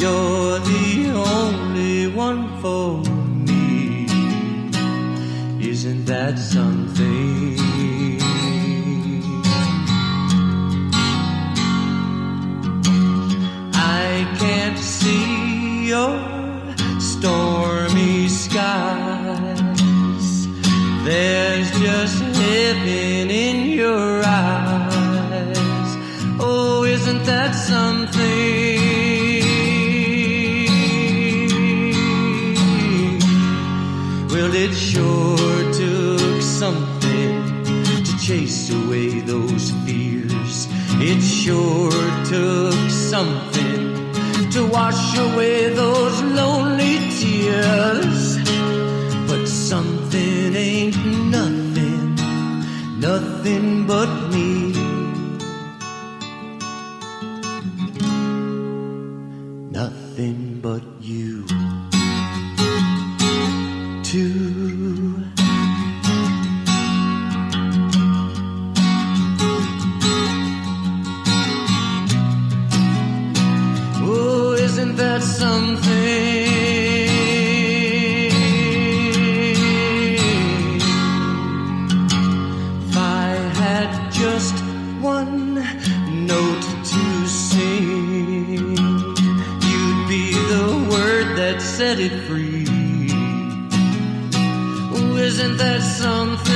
You're the only one for me. Isn't that something? I can't see your stormy skies. There's just heaven in your eyes. Oh, isn't that something? Well, it sure took something to chase away those fears. It sure took something to wash away those lonely tears. But something ain't nothing, nothing but me. Nothing but you. Too. Oh, isn't that something? If I had just one note to sing, you'd be the word that set it free. Oh, isn't that something?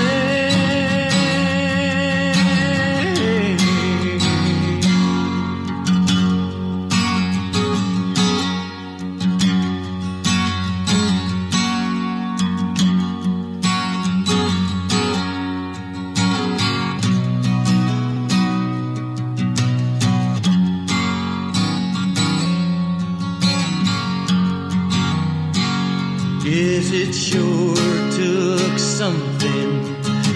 Yes, it sure took something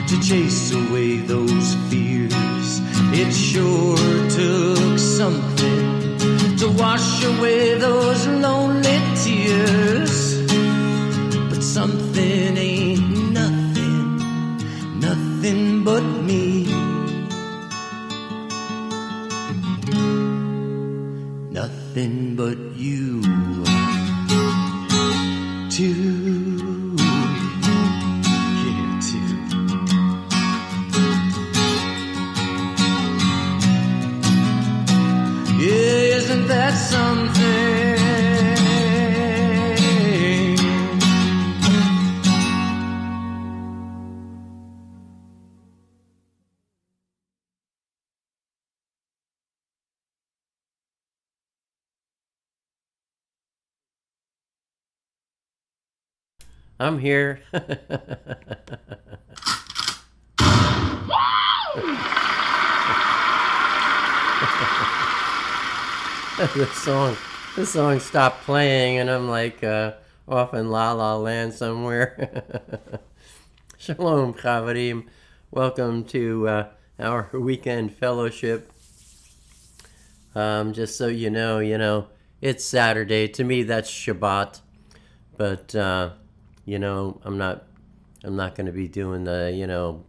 to chase away those fears. It sure took something to wash away those lonely tears. But something ain't nothing, nothing but me. Nothing but you. Too. Yeah, too. Yeah, isn't that something? I'm here. The song stopped playing, and I'm like off in La La Land somewhere. Shalom, Chavarim. Welcome to our weekend fellowship. Just so you know, it's Saturday. To me, that's Shabbat. But I'm not going to be doing the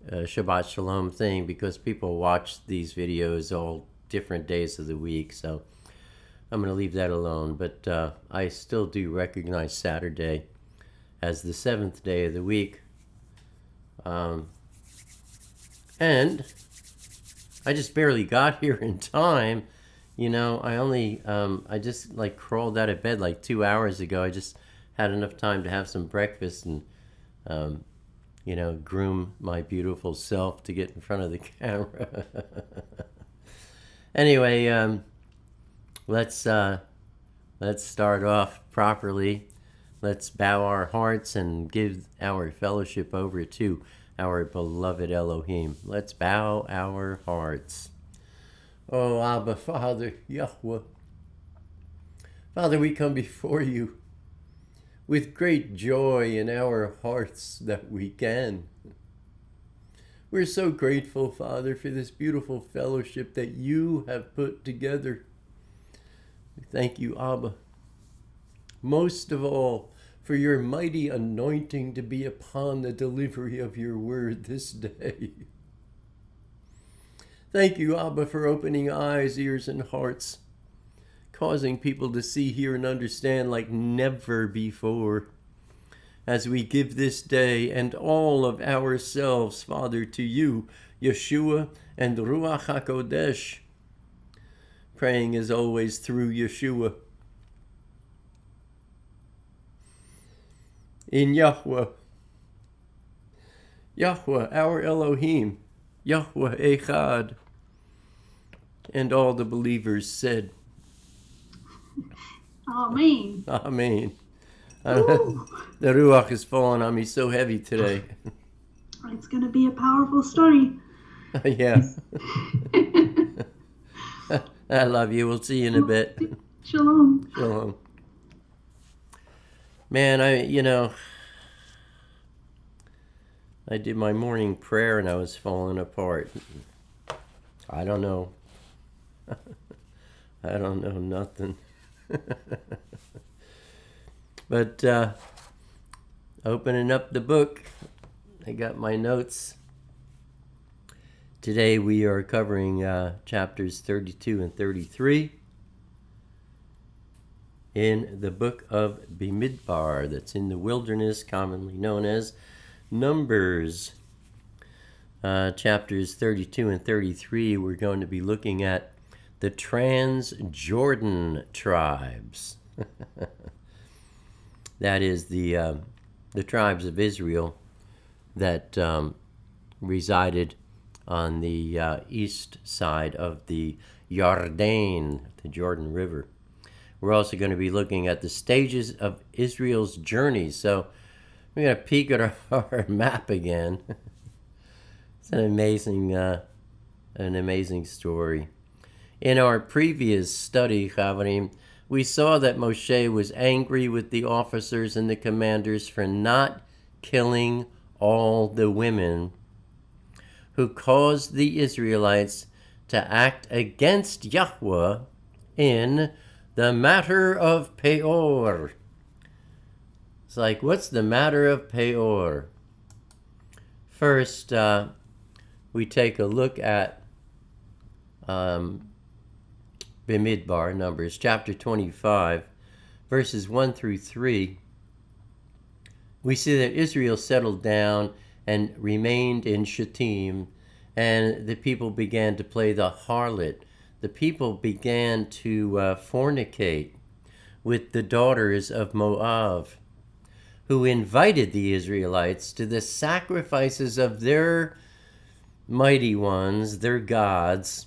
Shabbat Shalom thing, because people watch these videos all different days of the week. So I'm going to leave that alone. But I still do recognize Saturday as the seventh day of the week. And I just barely got here in time. I just crawled out of bed 2 hours ago. I just had enough time to have some breakfast and, groom my beautiful self to get in front of the camera. Anyway, let's start off properly. Let's bow our hearts and give our fellowship over to our beloved Elohim. Let's bow our hearts. Oh, Abba, Father, Yahweh. Father, we come before you with great joy in our hearts that we can. We're so grateful, Father, for this beautiful fellowship that you have put together. We thank you, Abba, most of all, for your mighty anointing to be upon the delivery of your word this day. Thank you, Abba, for opening eyes, ears, and hearts, causing people to see, hear, and understand like never before. As we give this day and all of ourselves, Father, to you, Yeshua and Ruach HaKodesh, praying as always through Yeshua. In Yahweh, Yahweh, our Elohim, Yahweh Echad. And all the believers said, Amen. Amen. The Ruach is falling on me so heavy today. It's going to be a powerful study. Yeah. I love you. We'll see you in a bit. Shalom. Shalom. Man, I did my morning prayer and I was falling apart. I don't know. I don't know nothing. But opening up the book, I got my notes. Today we are covering chapters 32 and 33 in the book of Bemidbar, that's in the wilderness, commonly known as Numbers. Chapters 32 and 33, we're going to be looking at the Trans-Jordan tribes. That is the tribes of Israel that resided on the east side of the Jordan, the Jordan River. We're also going to be looking at the stages of Israel's journey. So we're going to peek at our map again. It's an amazing story. In our previous study, Chavarim, we saw that Moshe was angry with the officers and the commanders for not killing all the women who caused the Israelites to act against Yahweh in the matter of Peor. It's like, what's the matter of Peor? First, we take a look at Bemidbar, Numbers, chapter 25, verses 1 through 3. We see that Israel settled down and remained in Shittim, and the people began to play the harlot. The people began to fornicate with the daughters of Moab, who invited the Israelites to the sacrifices of their mighty ones, their gods,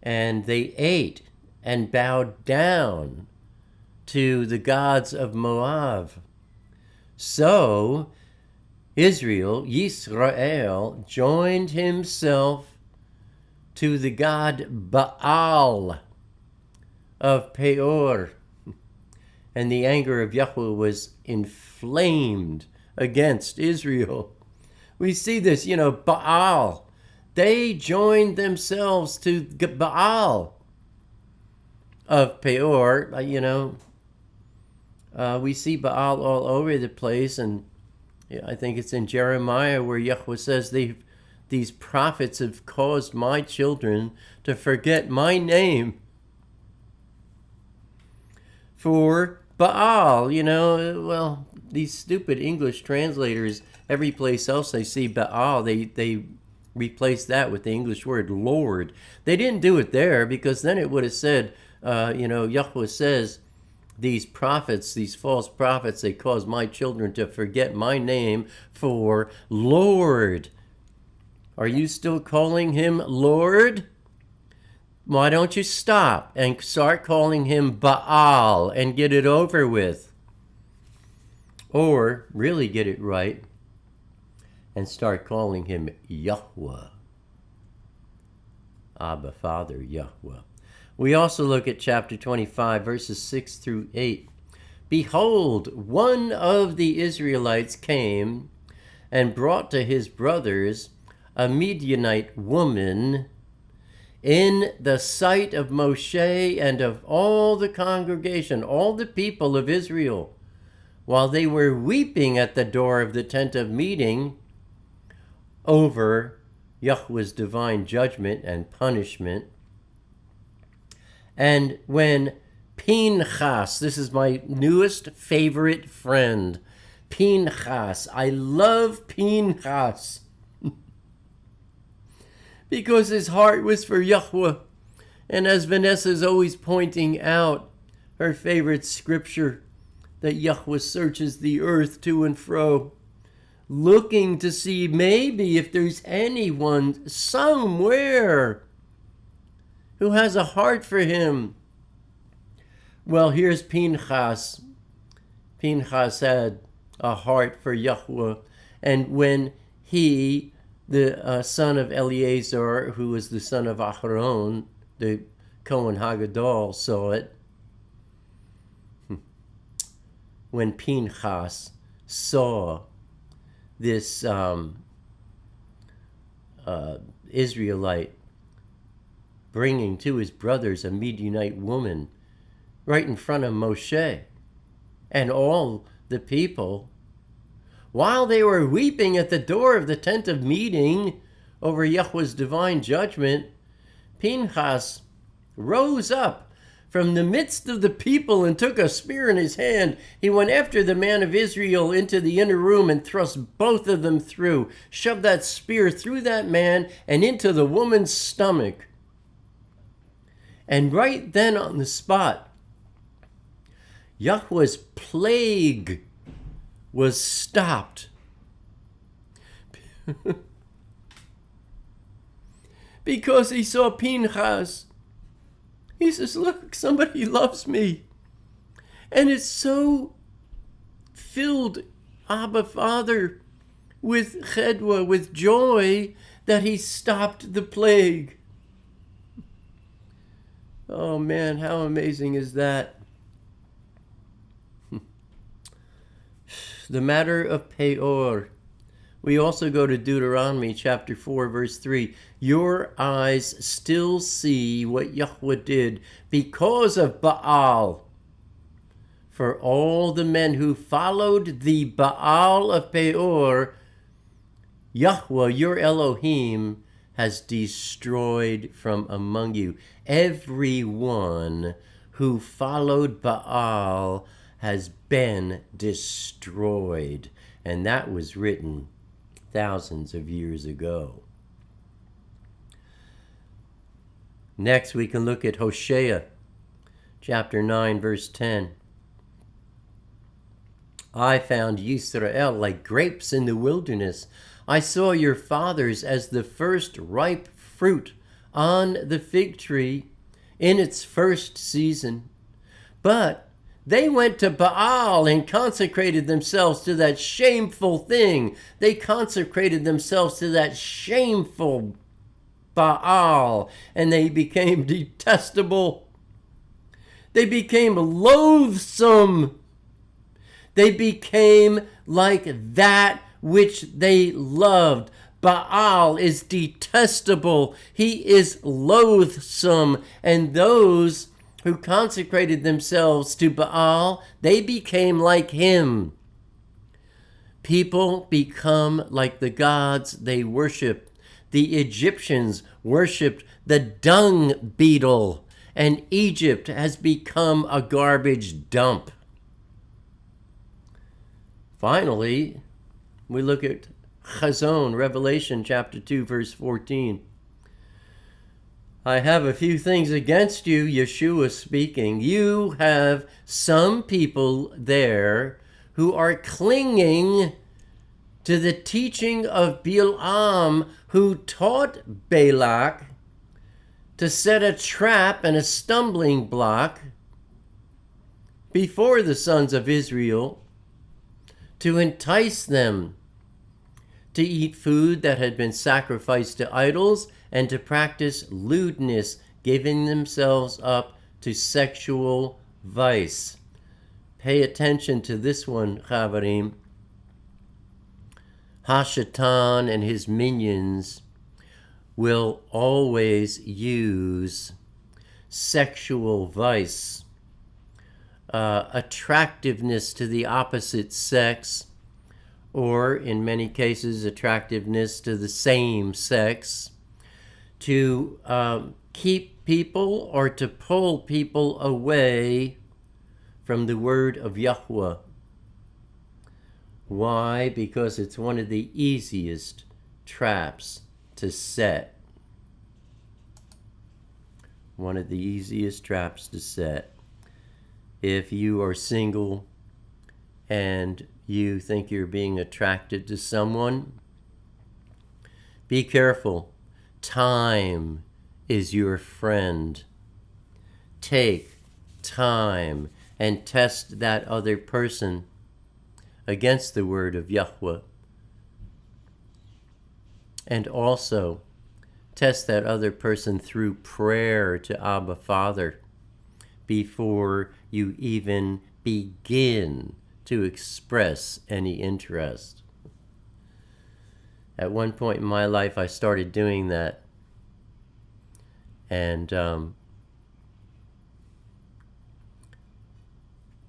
and they ate and bowed down to the gods of Moab. So Israel, Yisrael, joined himself to the god Baal of Peor, and the anger of Yahweh was inflamed against Israel. We see this, Baal. They joined themselves to Baal of Peor. We see Baal all over the place, and I think it's in Jeremiah where Yahweh says these prophets have caused my children to forget my name for Baal. These stupid English translators, every place else they see Baal, they replace that with the English word Lord. They didn't do it there, because then it would have said, Yahweh says, these prophets, these false prophets, they cause my children to forget my name for Lord. Are you still calling him Lord? Why don't you stop and start calling him Baal and get it over with? Or really get it right and start calling him Yahweh. Abba, Father, Yahweh. We also look at chapter 25, verses 6 through 8. Behold, one of the Israelites came and brought to his brothers a Midianite woman in the sight of Moshe and of all the congregation, all the people of Israel, while they were weeping at the door of the tent of meeting over Yahweh's divine judgment and punishment. And when Pinchas. This is my newest favorite friend. Pinchas. I love Pinchas. Because his heart was for Yahweh. And as Vanessa's always pointing out, her favorite scripture, that Yahweh searches the earth to and fro, looking to see maybe if there's anyone somewhere who has a heart for him. Well, here's Pinchas. Pinchas had a heart for Yahweh. And when he, the son of Eleazar, who was the son of Aharon, the Kohen Hagadol, saw it, when Pinchas saw this Israelite bringing to his brothers a Midianite woman right in front of Moshe and all the people, while they were weeping at the door of the tent of meeting over Yahweh's divine judgment, Pinchas rose up from the midst of the people and took a spear in his hand. He went after the man of Israel into the inner room and thrust both of them through, shoved that spear through that man and into the woman's stomach. And right then on the spot, Yahweh's plague was stopped. Because he saw Pinchas. He says, look, somebody loves me. And it's so filled, Abba Father, with chedwa, with joy, that he stopped the plague. Oh man, how amazing is that? The matter of Peor. We also go to Deuteronomy chapter 4, verse 3. Your eyes still see what Yahweh did because of Baal. For all the men who followed the Baal of Peor, Yahweh, your Elohim, has destroyed from among you. Everyone who followed Baal has been destroyed. And that was written thousands of years ago. Next, we can look at Hosea, chapter 9, verse 10. I found Yisrael like grapes in the wilderness. I saw your fathers as the first ripe fruit on the fig tree in its first season. But they went to Baal and consecrated themselves to that shameful thing. They consecrated themselves to that shameful Baal, and they became detestable. They became loathsome. They became like that which they loved. Baal is detestable. He is loathsome. And those who consecrated themselves to Baal, they became like him. People become like the gods they worship. The Egyptians worshipped the dung beetle, and Egypt has become a garbage dump. Finally, we look at Chazon, Revelation chapter 2, verse 14. I have a few things against you, Yeshua speaking. You have some people there who are clinging to the teaching of Balaam, who taught Balak to set a trap and a stumbling block before the sons of Israel to entice them to eat food that had been sacrificed to idols and to practice lewdness, giving themselves up to sexual vice. Pay attention to this one, Chavarim. Hashatan and his minions will always use sexual vice, attractiveness to the opposite sex, or in many cases, attractiveness to the same sex, to keep people or to pull people away from the word of Yahweh. Why? Because it's one of the easiest traps to set. One of the easiest traps to set. If you are single and you think you're being attracted to someone, be careful. Time is your friend. Take time and test that other person against the word of Yahweh. And also test that other person through prayer to Abba Father before you even begin to express any interest. At one point in my life, I started doing that. And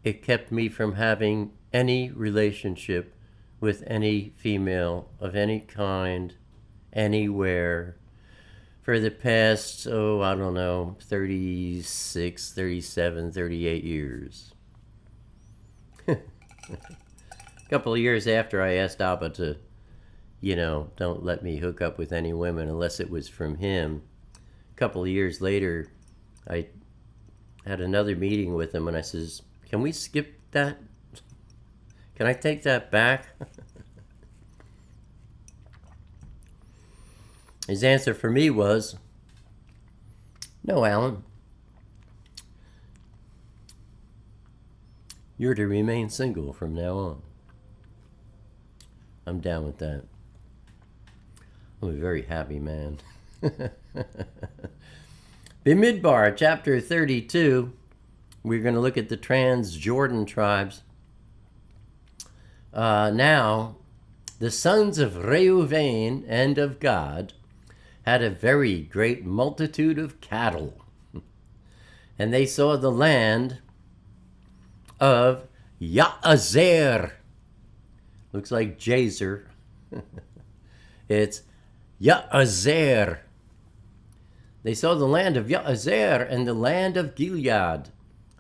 it kept me from having any relationship with any female of any kind, anywhere, for the past, 36, 37, 38 years. A couple of years after I asked Abba to, don't let me hook up with any women unless it was from him. A couple of years later, I had another meeting with him and I says, can we skip that? Can I take that back? His answer for me was, no, Alan. You're to remain single from now on. I'm down with that. I'm a very happy man. Bemidbar, chapter 32. We're going to look at the Transjordan tribes. Now, the sons of Reuven and of Gad had a very great multitude of cattle. And they saw the land of Ya'azer. Looks like Jazer. It's Ya'azer. They saw the land of Ya'azer and the land of Gilead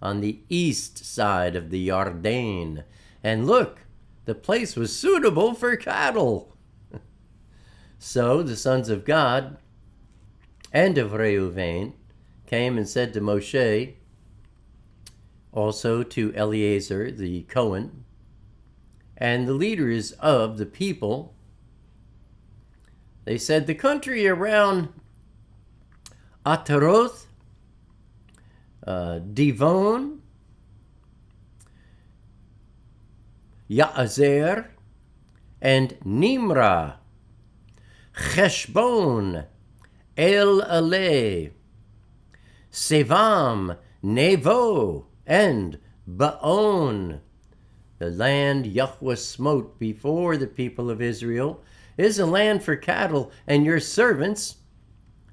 on the east side of the Jordan. And look, the place was suitable for cattle. So the sons of Gad and of Reuven came and said to Moshe, also to Eleazar the Cohen, and the leaders of the people, they said, the country around Ataroth, Divon, Ya'azer, and Nimrah, Cheshbon, El Ale, Sevam, Nevo, and Baon. The land Yahweh smote before the people of Israel is a land for cattle, and your servants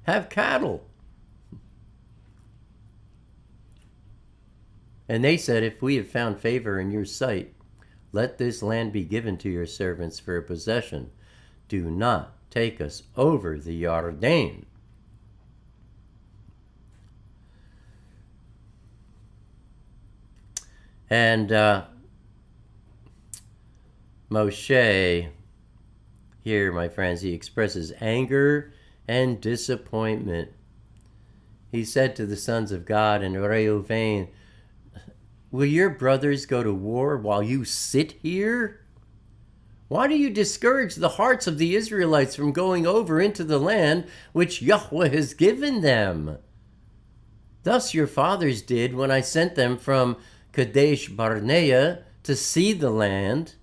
have cattle. And they said, if we have found favor in your sight, let this land be given to your servants for a possession. Do not take us over the Jordan. And Moshe, here, my friends, he expresses anger and disappointment. He said to the sons of Gad and Reuven, will your brothers go to war while you sit here? Why do you discourage the hearts of the Israelites from going over into the land which Yahweh has given them? Thus your fathers did when I sent them from Kadesh Barnea to see the land,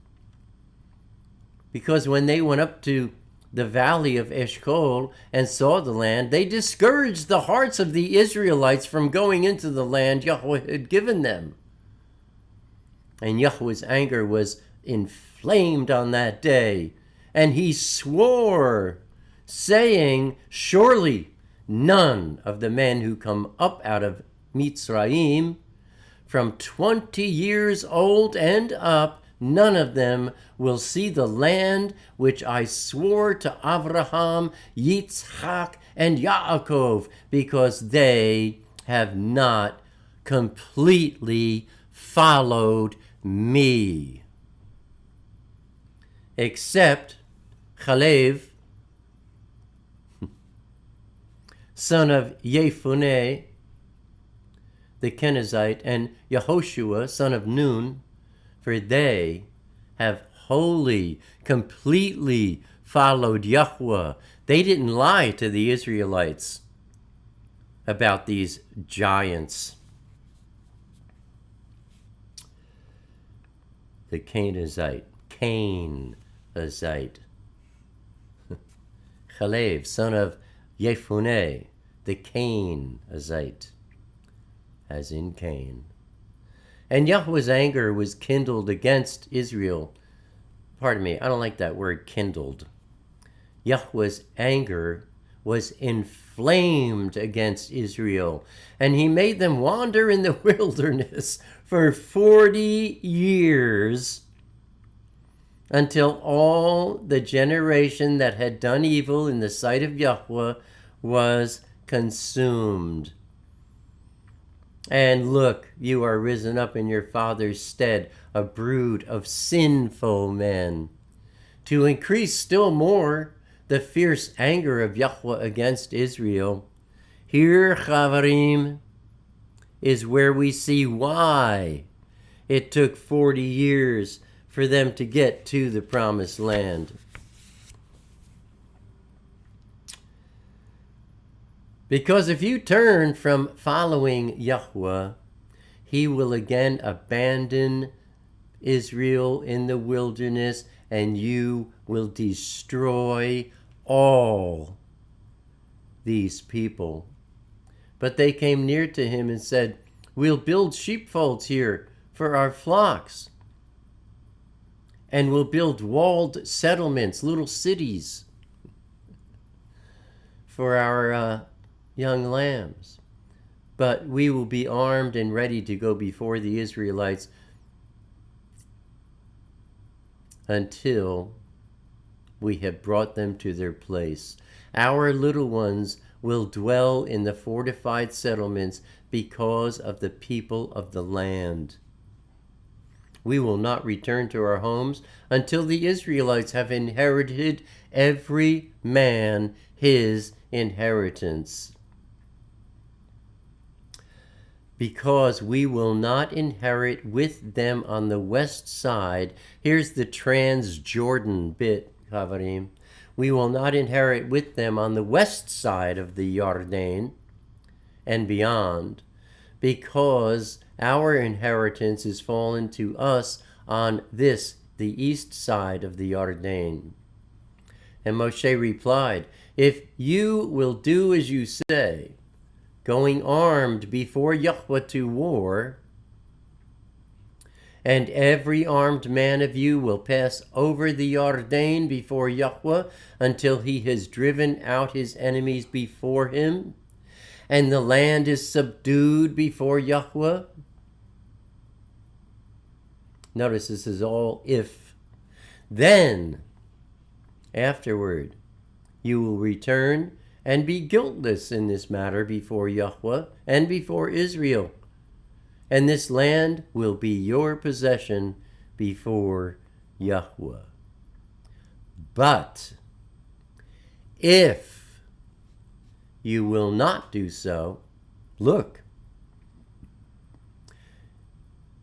because when they went up to the valley of Eshcol and saw the land, they discouraged the hearts of the Israelites from going into the land Yahweh had given them. And Yahweh's anger was inflamed on that day, and he swore, saying, surely none of the men who come up out of Mitzrayim from 20 years old and up, none of them will see the land which I swore to Abraham, Yitzchak, and Yaakov, because they have not completely followed me. Except Chalev, son of Yefuneh, the Kenizzite, and Yehoshua, son of Nun, for they have wholly, completely followed Yahweh. They didn't lie to the Israelites about these giants. The Kenizzite, Chalev, son of Yefuneh, the Kenizzite, as in Cain. And Yahweh's anger was kindled against Israel. Pardon me, I don't like that word, kindled. Yahweh's anger was inflamed against Israel, and he made them wander in the wilderness for 40 years until all the generation that had done evil in the sight of Yahweh was consumed. And look, you are risen up in your father's stead, a brood of sinful men, to increase still more the fierce anger of Yahweh against Israel. Here, Chavarim, is where we see why it took 40 years for them to get to the promised land. Because if you turn from following Yahweh, he will again abandon Israel in the wilderness, and you will destroy all these people. But they came near to him and said, we'll build sheepfolds here for our flocks, and we'll build walled settlements, little cities, for our young lambs. But we will be armed and ready to go before the Israelites until we have brought them to their place. Our little ones will dwell in the fortified settlements because of the people of the land. We will not return to our homes until the Israelites have inherited every man his inheritance. Because we will not inherit with them on the west side. Here's the Transjordan bit, Chavarim. We will not inherit with them on the west side of the Jordan and beyond, because our inheritance is fallen to us on this, the east side of the Jordan. And Moshe replied, if you will do as you say, going armed before Yahweh to war, and every armed man of you will pass over the Jordan before Yahweh until he has driven out his enemies before him, and the land is subdued before Yahweh. Notice this is all if. Then, afterward, you will return and be guiltless in this matter before Yahweh and before Israel. And this land will be your possession before Yahweh. But if you will not do so, look,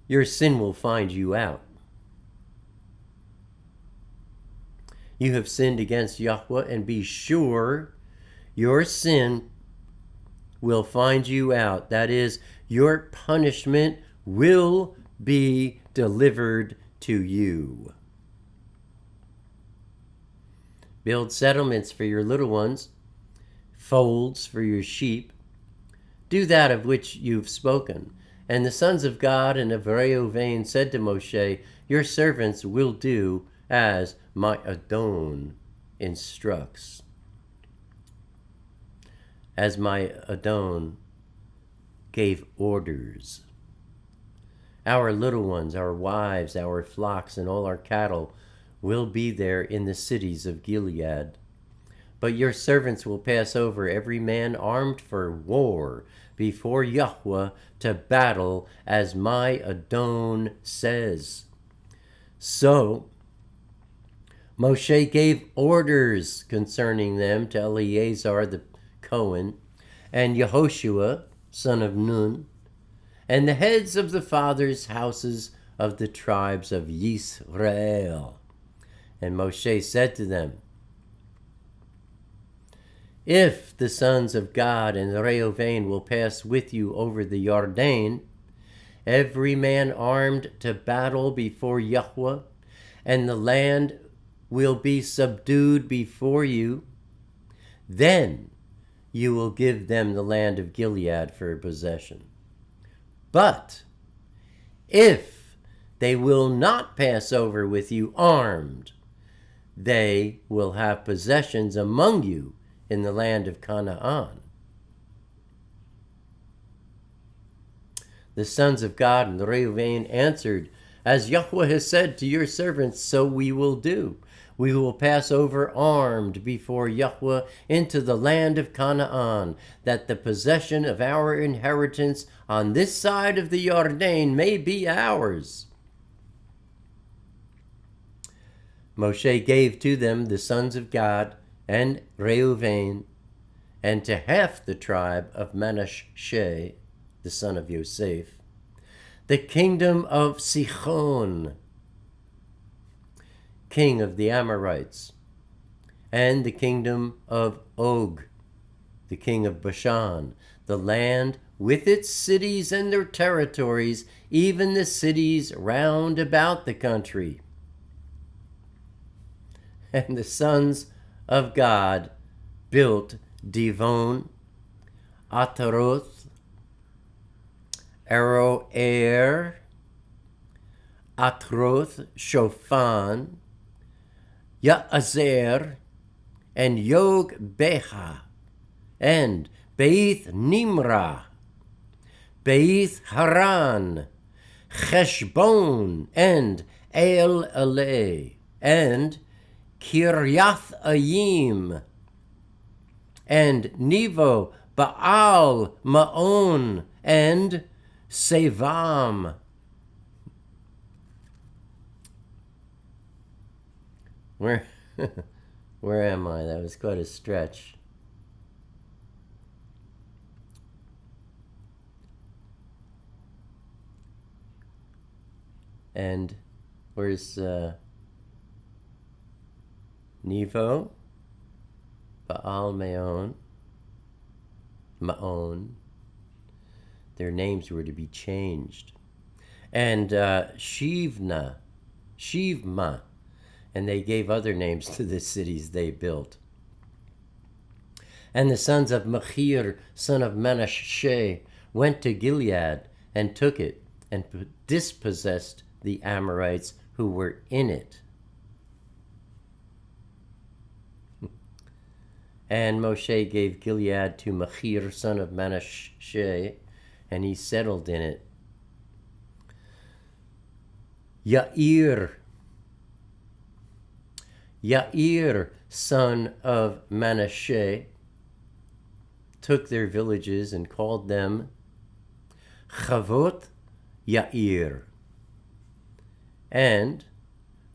your sin will find you out. You have sinned against Yahweh, and be sure your sin will find you out. That is, your punishment will be delivered to you. Build settlements for your little ones, folds for your sheep. Do that of which you've spoken. And the sons of God and of Reuven said to Moshe, your servants will do as my Adon instructs. As my Adon gave orders. Our little ones, our wives, our flocks, and all our cattle will be there in the cities of Gilead. But your servants will pass over, every man armed for war, before Yahweh to battle, as my Adon says. So Moshe gave orders concerning them to Eleazar the Cohen, and Yehoshua, son of Nun, and the heads of the fathers' houses of the tribes of Yisrael. And Moshe said to them, if the sons of Gad and Reuven will pass with you over the Jordan, every man armed to battle before Yahweh, and the land will be subdued before you, then you will give them the land of Gilead for a possession. But if they will not pass over with you armed, they will have possessions among you in the land of Canaan. The sons of Gad and Reuven answered, as Yahweh has said to your servants, so we will do. We will pass over armed before Yahweh into the land of Canaan, that the possession of our inheritance on this side of the Jordan may be ours. Moshe gave to them the sons of Gad and Reuven, and to half the tribe of Manasseh, the son of Yosef, the kingdom of Sichon, king of the Amorites, and the kingdom of Og, the king of Bashan, the land with its cities and their territories, even the cities round about the country. And the sons of God built Divon, Ataroth, Aroer, Atroth, Shofan, Ya'azer, and Yog-Beha, and Beit Nimrah, Beit Haran, Cheshbon, and El-Eleh, and Kiryath Ayim, and Nevo, Baal, Maon, and Sevam. Where am I? That was quite a stretch. And where's Nevo, Baal Maon, their names were to be changed. And Shivma, and they gave other names to the cities they built. And the sons of Machir, son of Manasseh, went to Gilead and took it, and dispossessed the Amorites who were in it. And Moshe gave Gilead to Machir, son of Manasseh, and he settled in it. Yair, son of Manasseh, took their villages and called them Chavot Yair. And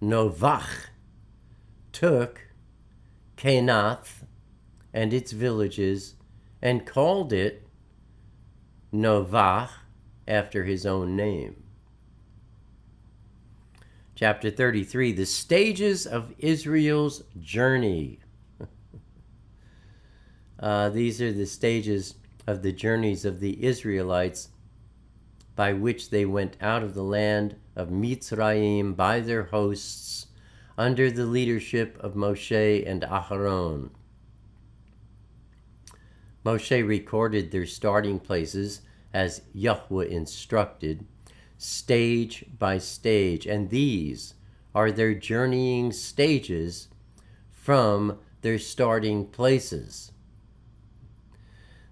Novach took Kenath and its villages, and called it Novach, after his own name. Chapter 33, the stages of Israel's journey. These are the stages of the journeys of the Israelites by which they went out of the land of Mitzrayim by their hosts under the leadership of Moshe and Aharon. Moshe recorded their starting places as Yahweh instructed, stage by stage, and these are their journeying stages from their starting places.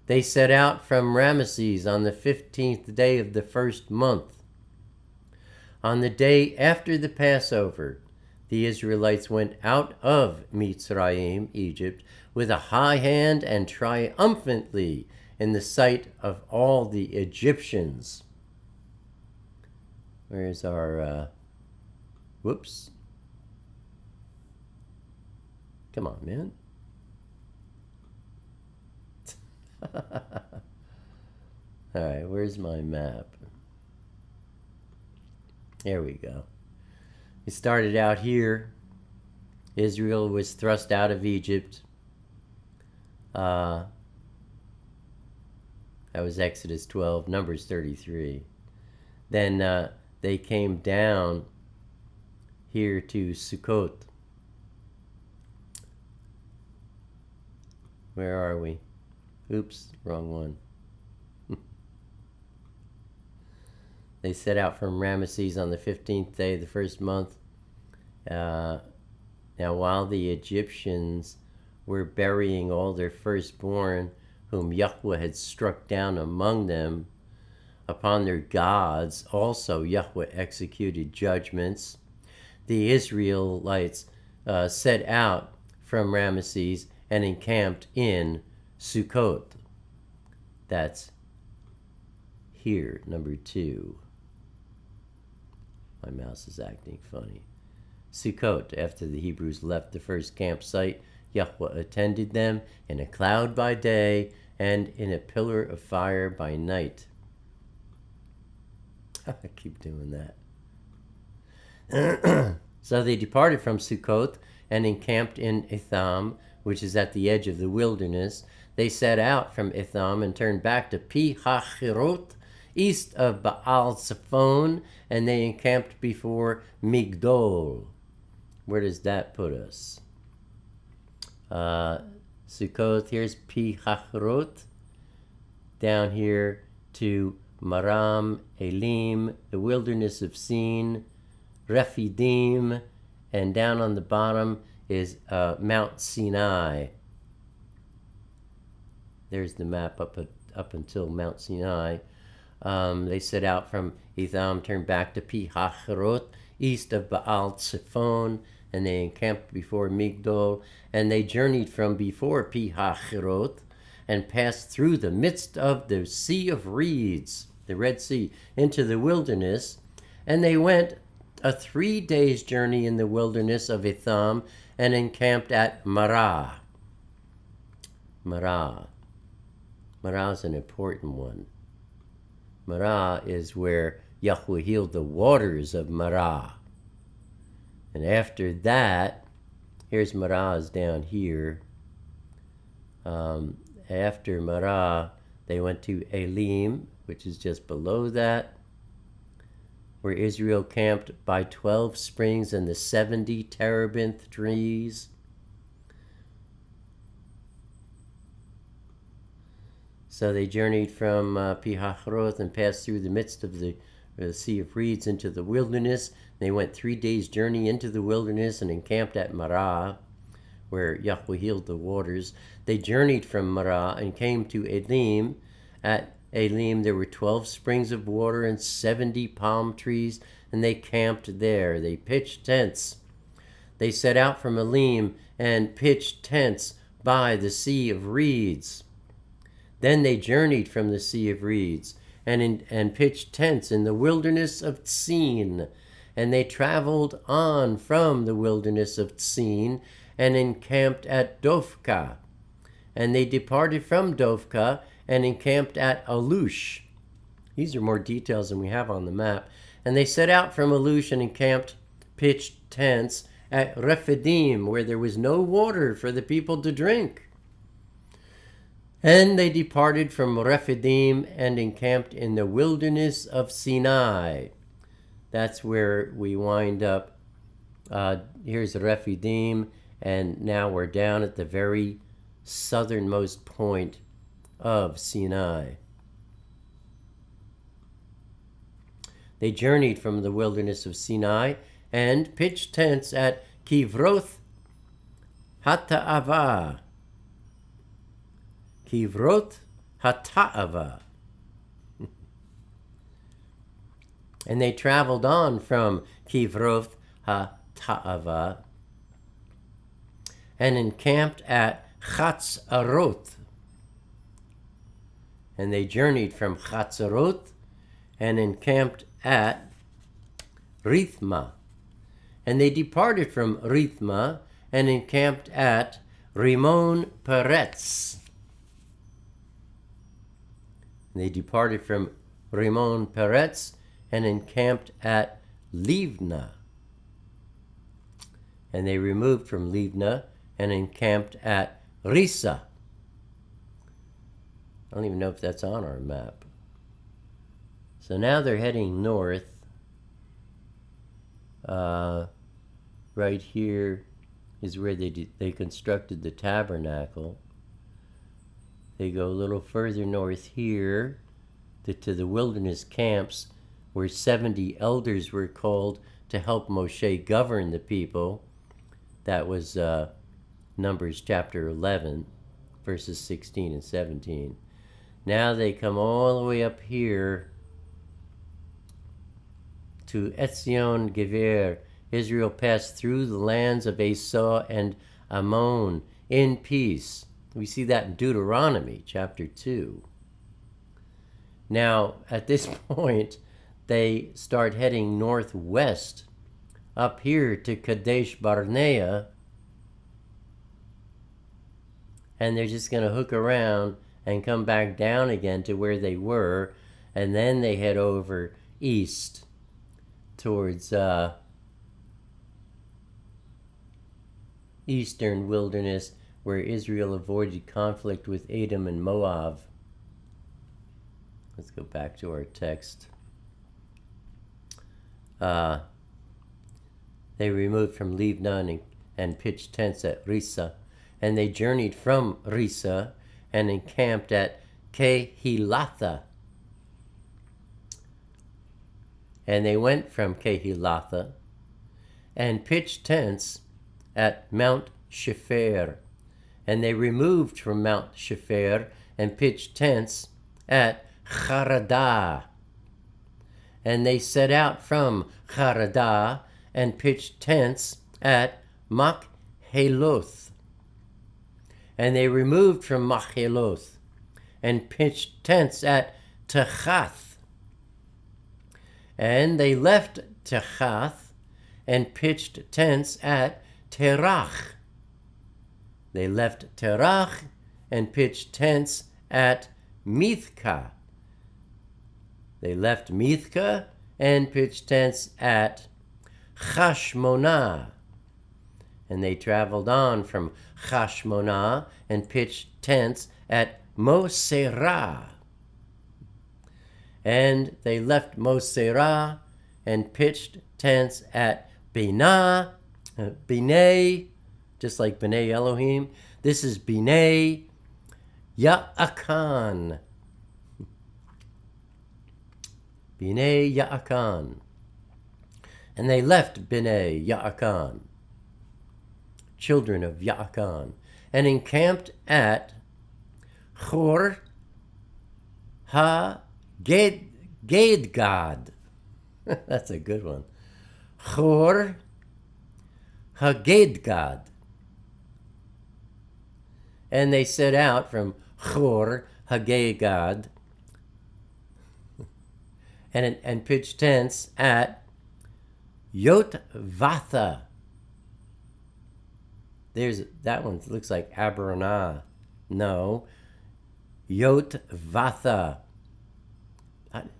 They set out from Ramesses on the 15th day of the first month, On the day after the Passover, the Israelites went out of Mitzrayim, Egypt, with a high hand and triumphantly in the sight of all the Egyptians. Where's our, whoops. Come on, man. All right, where's my map? There we go. It started out here. Israel was thrust out of Egypt. That was Exodus 12, Numbers 33. Then they came down here to Sukkot. Where are we? Oops, wrong one. They set out from Ramesses on the 15th day of the first month. Now, while the Egyptians were burying all their firstborn, whom Yahweh had struck down among them, upon their gods also Yahweh executed judgments. The Israelites set out from Ramesses and encamped in Sukkot. That's here, number 2. My mouse is acting funny. Sukkot, after the Hebrews left the first campsite, Yahweh attended them in a cloud by day and in a pillar of fire by night. I keep doing that. So they departed from Sukkot and encamped in Etham, which is at the edge of the wilderness. They set out from Etham and turned back to Pi-Hachirot, east of Baal-Zephon, and they encamped before Migdol. Where does that put us? Sukkot, here's Pi-Hachirot. Down here to Maram, Elim, the wilderness of Sin, Rephidim, and down on the bottom is Mount Sinai. There's the map up until Mount Sinai. They set out from Etham, turned back to Pi-Hachirot, east of Baal-Zephon, and they encamped before Migdol, and they journeyed from before Pi-Hachirot and passed through the midst of the Sea of Reeds, the Red Sea, into the wilderness, and they went a 3 days' journey in the wilderness of Etham and encamped at Marah. Marah is an important one. Marah is where Yahweh healed the waters of Marah. And after that, here's Marah's down here. After Marah, they went to Elim, which is just below that, where Israel camped by 12 springs and the 70 terebinth trees. So they journeyed from Pi-Hachirot and passed through the midst of the Sea of Reeds into the wilderness. They went 3 days' journey into the wilderness and encamped at Marah, where Yahweh healed the waters. They journeyed from Marah and came to Elim. At Elim there were 12 springs of water and 70 palm trees, and they camped there. They pitched tents. They set out from Elim and pitched tents by the Sea of Reeds. Then they journeyed from the Sea of Reeds and pitched tents in the wilderness of Sin. And they traveled on from the wilderness of Sin and encamped at Dovka. And they departed from Dovka and encamped at Alush. These are more details than we have on the map. And they set out from Alush and encamped, pitched tents at Rephidim, where there was no water for the people to drink. And they departed from Rephidim and encamped in the wilderness of Sinai. That's where we wind up. Here's Rephidim, and now we're down at the very southernmost point of Sinai. They journeyed from the wilderness of Sinai and pitched tents at Kivroth Hata'ava. Kivroth Hata'ava. And they traveled on from Kivroth HaTa'ava and encamped at Chatzaroth. And they journeyed from Chatzaroth and encamped at Rithma. And they departed from Rithma and encamped at Rimon Peretz. They departed from Rimon Peretz and encamped at Livna. And they removed from Livna and encamped at Risa. I don't even know if that's on our map. So now they're heading north. Right here is where they constructed the tabernacle. They go a little further north here to the wilderness camps where 70 elders were called to help Moshe govern the people. That was Numbers chapter 11, verses 16 and 17. Now they come all the way up here to Etzion Gever. Israel passed through the lands of Esau and Ammon in peace. We see that in Deuteronomy chapter 2. Now, at this point, they start heading northwest up here to Kadesh Barnea, and they're just going to hook around and come back down again to where they were, and then they head over east towards eastern wilderness where Israel avoided conflict with Edom and Moab. Let's go back to our text. They removed from Livna and pitched tents at Risa, and they journeyed from Risa and encamped at Kehilatha. And they went from Kehilatha and pitched tents at Mount Shepher. And they removed from Mount Shepher and pitched tents at Charadah. And they set out from Charadah and pitched tents at Machheloth. And they removed from Machheloth and pitched tents at Techath. And they left Techath and pitched tents at Terach. They left Terach and pitched tents at Mithka. They left Mithka and pitched tents at Chashmonah. And they traveled on from Chashmonah and pitched tents at Moserah. And they left Moserah and pitched tents at Binah, just like B'nai Elohim. This is B'nai Ya'akan. B'nai Ya'akan. And they left B'nai Ya'akan, children of Ya'akan, and encamped at Chor HaGedgad. That's a good one. Chor HaGedgad. And they set out from Chor HaGedgad and pitched tents at Yotvatha. That one looks like Abronah. No, Yotvatha.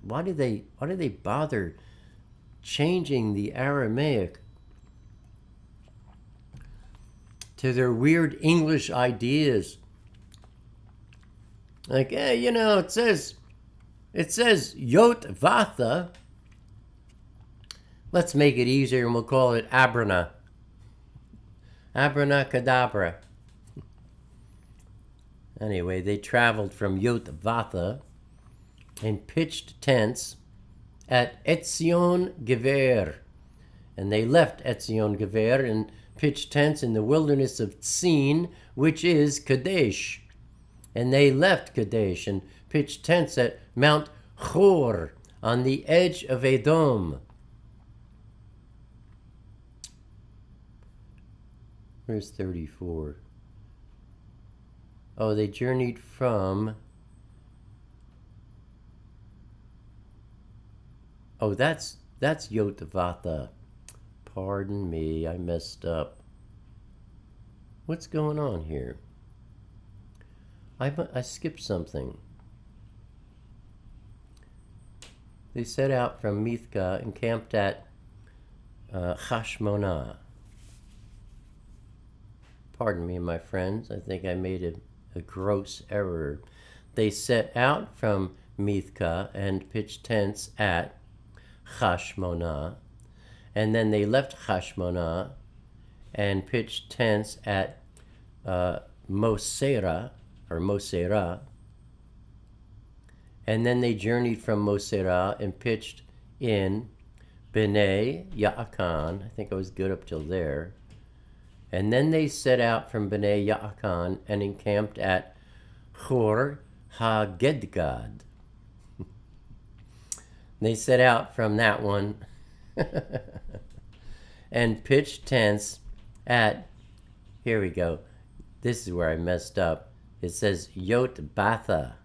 Why did they bother changing the Aramaic to their weird English ideas? Like, it says Yotvatha. Let's make it easier and we'll call it Abronah. Abronacadabra. Anyway, they traveled from Yotvatha and pitched tents at Etzion Gever. And they left Etzion Gever and pitched tents in the wilderness of Tzin, which is Kadesh. And they left Kadesh and pitched tents at Mount Chor on the edge of Edom. Where's 34? Oh, they journeyed from... Oh, that's Yotvatha. Pardon me, I messed up. What's going on here? I skipped something. They set out from Mithka and camped at Hashmonah. Pardon me, my friends. I think I made a gross error. They set out from Mithka and pitched tents at Hashmonah. And then they left Hashmonah and pitched tents at Moserah. And then they journeyed from Moserah and pitched in Bnei Ya'akan. I think I was good up till there. And then they set out from Bnei Ya'akan and encamped at Hor HaGedgad. They set out from that one and pitched tents at, here we go, this is where I messed up. It says Yotbatha,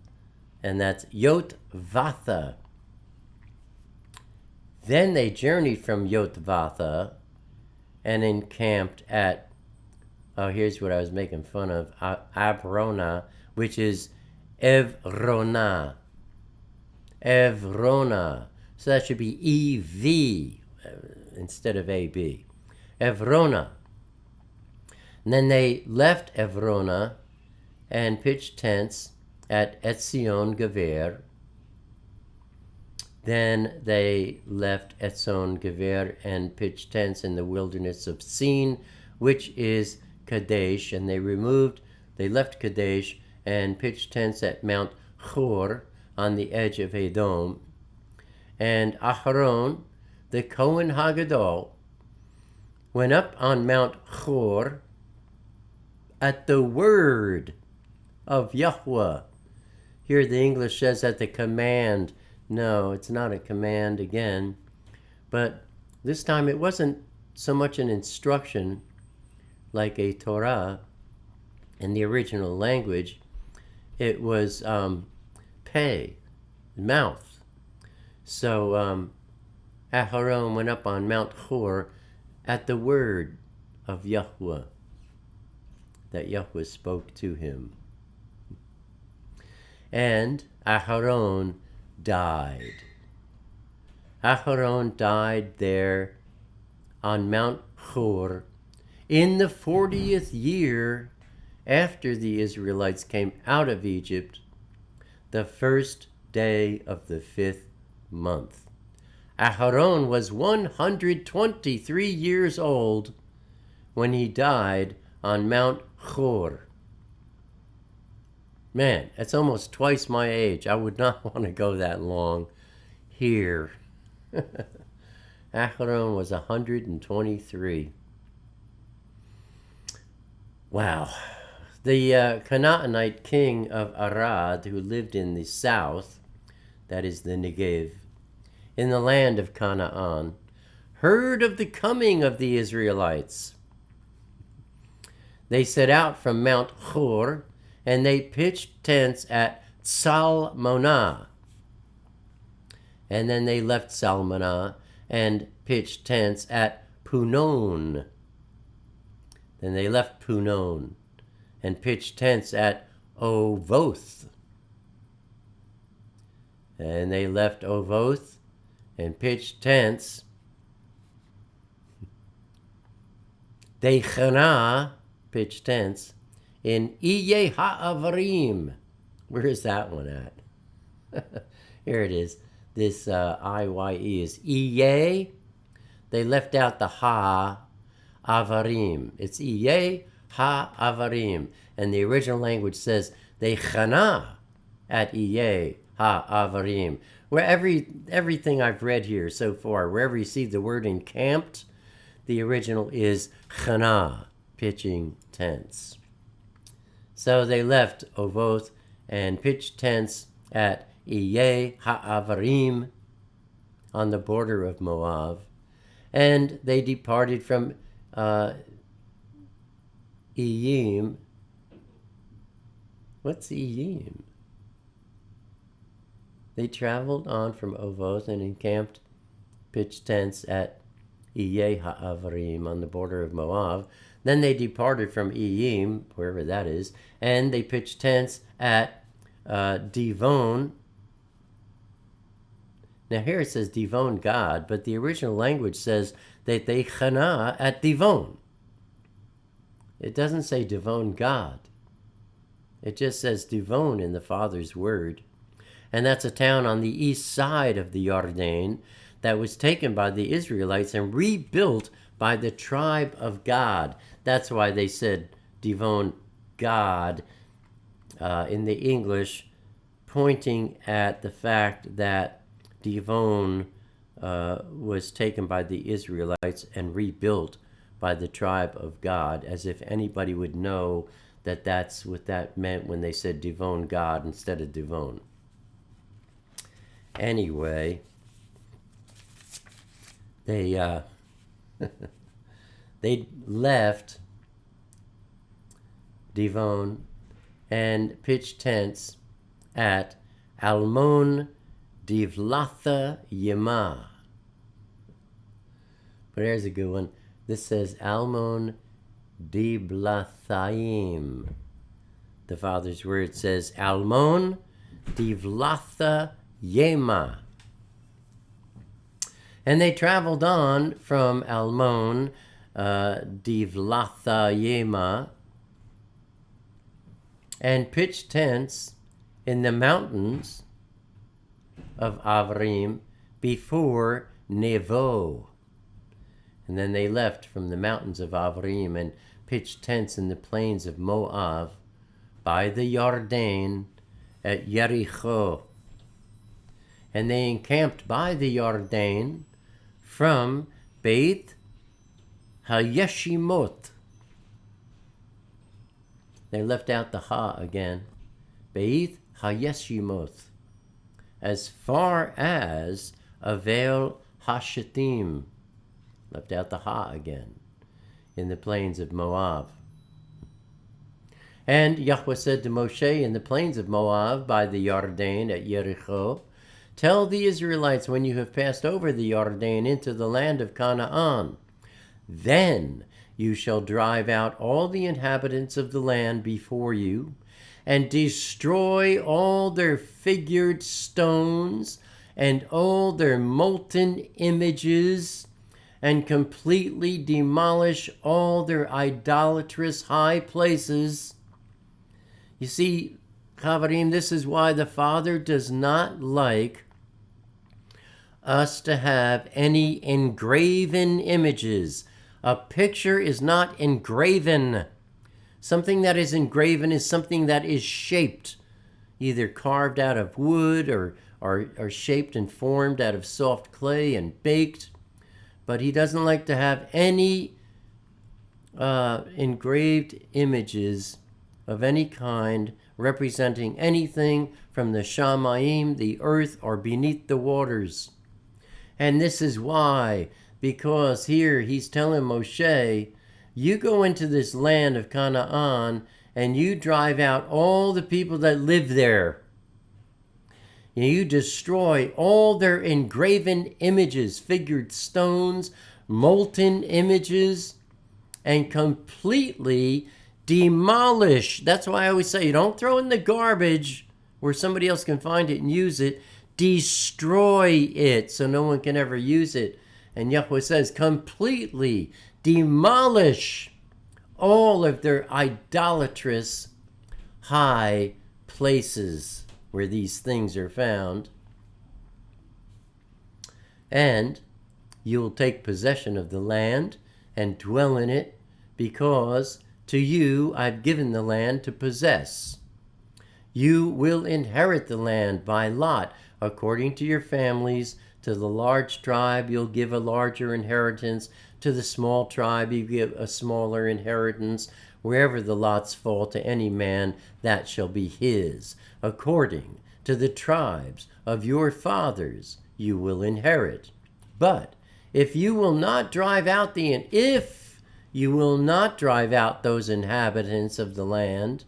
and that's Yotvatha. Then they journeyed from Yotvatha and encamped at, oh, here's what I was making fun of, Abrona, which is Evrona. Evrona. So that should be EV instead of AB. Evrona. And then they left Evrona and pitched tents at Etzion Gever. Then they left Etzion Gever and pitched tents in the wilderness of Sin, which is Kadesh. And they left Kadesh and pitched tents at Mount Hor on the edge of Edom. And Aharon, the Kohen Hagadol, went up on Mount Hor at the word of Yahweh. Here the English says at the command. No, it's not a command again. But this time it wasn't so much an instruction like a Torah in the original language. It was peh, mouth. So Aharon went up on Mount Hor at the word of Yahweh that Yahweh spoke to him. And Aharon died. Aharon died there on Mount Hor in the 40th year after the Israelites came out of Egypt, the first day of the 5th month. Aharon was 123 years old when he died on Mount Hor. Man, that's almost twice my age. I would not want to go that long here. Aharon was 123. Wow. The Canaanite king of Arad, who lived in the south, that is the Negev, in the land of Canaan, heard of the coming of the Israelites. They set out from Mount Hor, and they pitched tents at Salmonah. And then they left Salmonah and pitched tents at Punon. Then they left Punon and pitched tents at Ovoth. And they left Ovoth and pitched tents. Dechana pitched tents in Iye Ha'avarim. Where is that one at? Here it is. This I-Y-E is Iye. They left out the Ha-Avarim. It's Iye Ha-Avarim. And the original language says they chana at Iye Ha-Avarim. Where everything I've read here so far, wherever you see the word encamped, the original is chana, pitching tents. So they left Ovoth and pitched tents at Iye Ha'avarim. on the border of Moab. And they departed from Iyim. What's Iyim? They traveled on from Ovoth and encamped, pitched tents at Iyeh Ha'avrim on the border of Moab. Then they departed from Iyim, wherever that is, and they pitched tents at Divon. Now here it says Divon God, but the original language says that they chana at Divon. It doesn't say Divon God. It just says Divon in the Father's word. And that's a town on the east side of the Jordan that was taken by the Israelites and rebuilt by the tribe of Gad. That's why they said Divon God in the English, pointing at the fact that Divon was taken by the Israelites and rebuilt by the tribe of Gad, as if anybody would know that that's what that meant when they said Divon God instead of Divon. Anyway, they they left Divon and pitched tents at Almon Divlatha Yema. But here's a good one. This says Almon Diblathaim. The Father's word says Almon Divlatha Yema. And they traveled on from Almon Divlatha Yema and pitched tents in the mountains of Avrim before Nevo. And then they left from the mountains of Avrim and pitched tents in the plains of Moab by the Jordan at Jericho. And they encamped by the Jordan from Beit HaYeshimot. They left out the Ha again. Beit HaYeshimot. As far as Avel Hashatim. Left out the Ha again. In the plains of Moab. And Yahweh said to Moshe in the plains of Moab by the Jordan at Jericho, tell the Israelites when you have passed over the Jordan into the land of Canaan, then you shall drive out all the inhabitants of the land before you, and destroy all their figured stones and all their molten images, and completely demolish all their idolatrous high places. You see, Chavarim, this is why the Father does not like us to have any engraven images. A picture is not engraven. Something that is engraven is something that is shaped, either carved out of wood or shaped and formed out of soft clay and baked. But he doesn't like to have any engraved images of any kind representing anything from the Shamayim, the earth, or beneath the waters. And this is why, because here he's telling Moshe, you go into this land of Canaan and you drive out all the people that live there. You destroy all their engraven images, figured stones, molten images, and completely demolish. That's why I always say, you don't throw in the garbage where somebody else can find it and use it. Destroy it so no one can ever use it. And Yahweh says, completely demolish all of their idolatrous high places where these things are found. And you will take possession of the land and dwell in it, because to you I've given the land to possess. You will inherit the land by lot, according to your families. To the large tribe you'll give a larger inheritance. To the small tribe you give a smaller inheritance. Wherever the lots fall to any man, that shall be his, according to the tribes of your fathers, you will inherit. But if you will not drive out those inhabitants of the land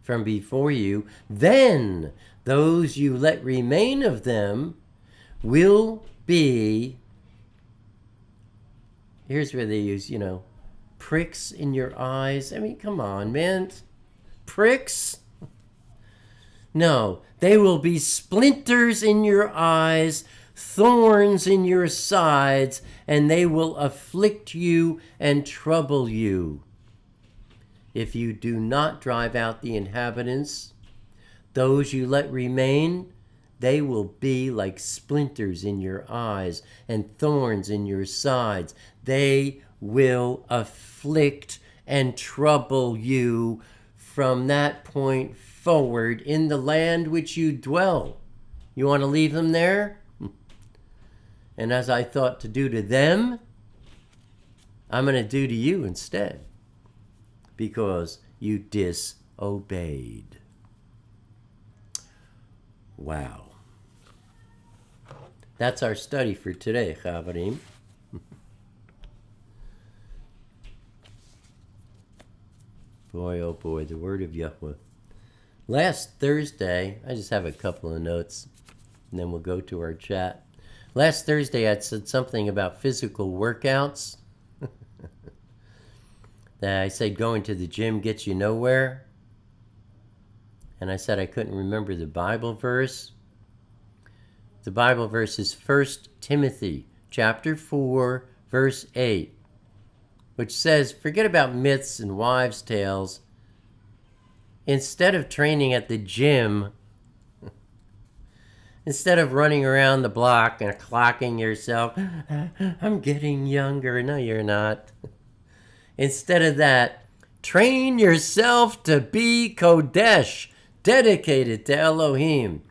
from before you, then those you let remain of them will be, here's where they use, pricks in your eyes. I mean, come on, man. Pricks? No, they will be splinters in your eyes, thorns in your sides, and they will afflict you and trouble you. If you do not drive out the inhabitants, those you let remain, they will be like splinters in your eyes and thorns in your sides. They will afflict and trouble you from that point forward in the land which you dwell. You want to leave them there? And as I thought to do to them, I'm going to do to you instead, because you disobeyed. Wow. That's our study for today, Chavarim. Boy, oh boy, the word of Yahweh. Last Thursday, I just have a couple of notes, and then we'll go to our chat. Last Thursday, I said something about physical workouts. That I said going to the gym gets you nowhere. And I said I couldn't remember the Bible verse. The Bible verse is 1 Timothy chapter 4, verse 8, which says, forget about myths and wives' tales. Instead of training at the gym, instead of running around the block and clocking yourself, I'm getting younger. No, you're not. Instead of that, train yourself to be Kodesh, dedicated to Elohim.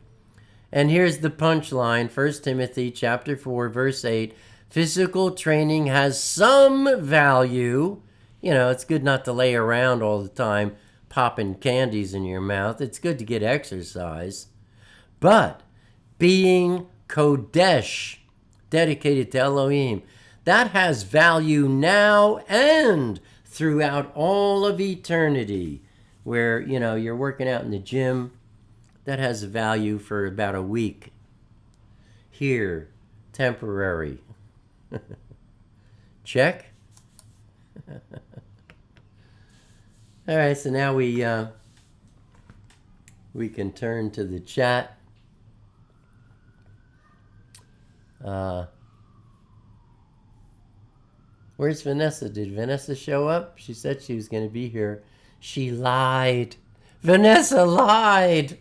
And here's the punchline, 1 Timothy chapter 4, verse 8. Physical training has some value. It's good not to lay around all the time popping candies in your mouth. It's good to get exercise. But being Kodesh, dedicated to Elohim, that has value now and throughout all of eternity. Where, you're working out in the gym, that has value for about a week. Here, temporary. Check? All right, so now we can turn to the chat. Where's Vanessa? Did Vanessa show up? She said she was going to be here. She lied. Vanessa lied.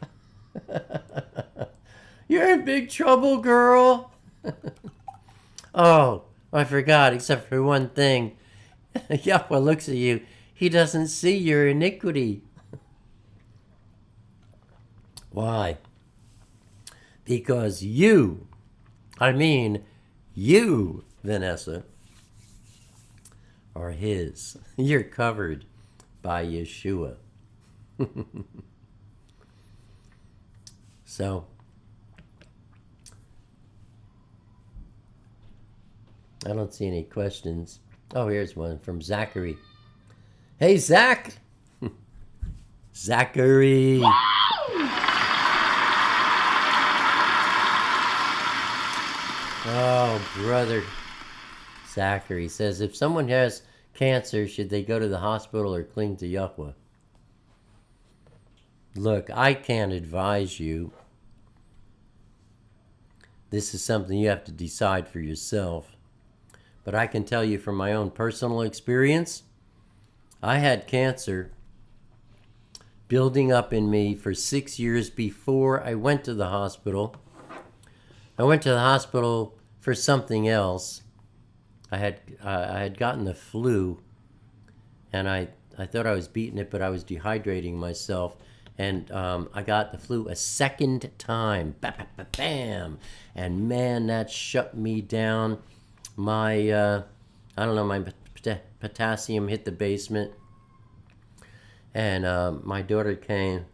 You're in big trouble, girl. Oh, I forgot, except for one thing. Yahweh looks at you. He doesn't see your iniquity. Why? Because you, Vanessa, are his. You're covered by Yeshua. So, I don't see any questions. Oh, here's one from Zachary. Hey, Zach! Zachary! Oh, brother. Zachary says, if someone has cancer, should they go to the hospital or cling to Yahweh? Look, I can't advise you. This is something you have to decide for yourself. But I can tell you from my own personal experience, I had cancer building up in me for 6 years before I went to the hospital. I went to the hospital for something else. I had gotten the flu, and I thought I was beating it, but I was dehydrating myself. And I got the flu a second time. Bam! And man, that shut me down. My, my potassium hit the basement. And my daughter came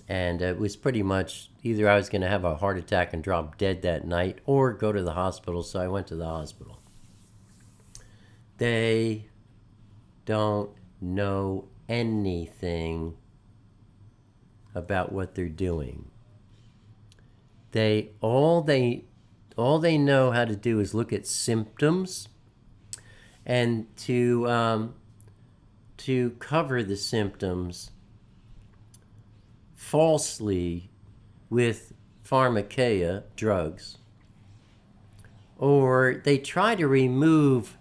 And it was pretty much either I was going to have a heart attack and drop dead that night or go to the hospital, so I went to the hospital. They don't know anything about what they're doing. All they know how to do is look at symptoms and to cover the symptoms falsely with pharmakeia, drugs, or they try to remove